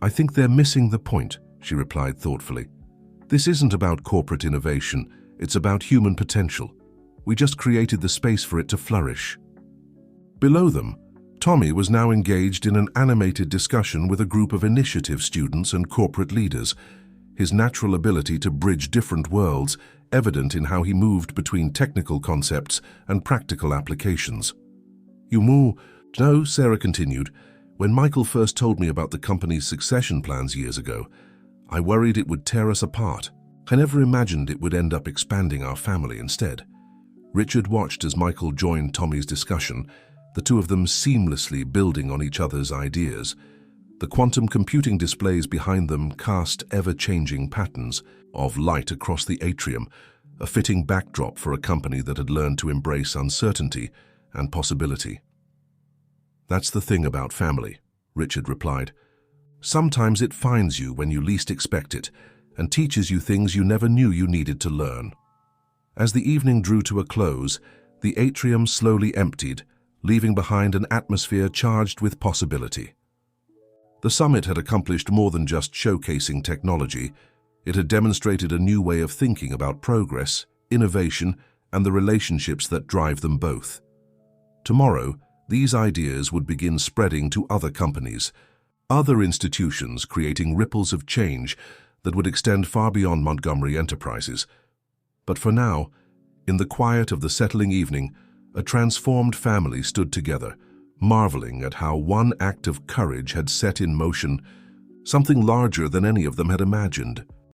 "I think they're missing the point," she replied thoughtfully. "This isn't about corporate innovation, it's about human potential. We just created the space for it to flourish." Below them, Tommy was now engaged in an animated discussion with a group of initiative students and corporate leaders, his natural ability to bridge different worlds evident in how he moved between technical concepts and practical applications. No, Sarah continued. When Michael first told me about the company's succession plans years ago, I worried it would tear us apart. I never imagined it would end up expanding our family instead. Richard watched as Michael joined Tommy's discussion, the two of them seamlessly building on each other's ideas. The quantum computing displays behind them cast ever-changing patterns of light across the atrium, a fitting backdrop for a company that had learned to embrace uncertainty and possibility. That's the thing about family, Richard replied. Sometimes it finds you when you least expect it and teaches you things you never knew you needed to learn. As the evening drew to a close, the atrium slowly emptied, leaving behind an atmosphere charged with possibility. The summit had accomplished more than just showcasing technology. It had demonstrated a new way of thinking about progress, innovation, and the relationships that drive them both. Tomorrow, these ideas would begin spreading to other companies, other institutions, creating ripples of change that would extend far beyond Montgomery Enterprises. But for now, in the quiet of the settling evening, a transformed family stood together, marveling at how one act of courage had set in motion something larger than any of them had imagined.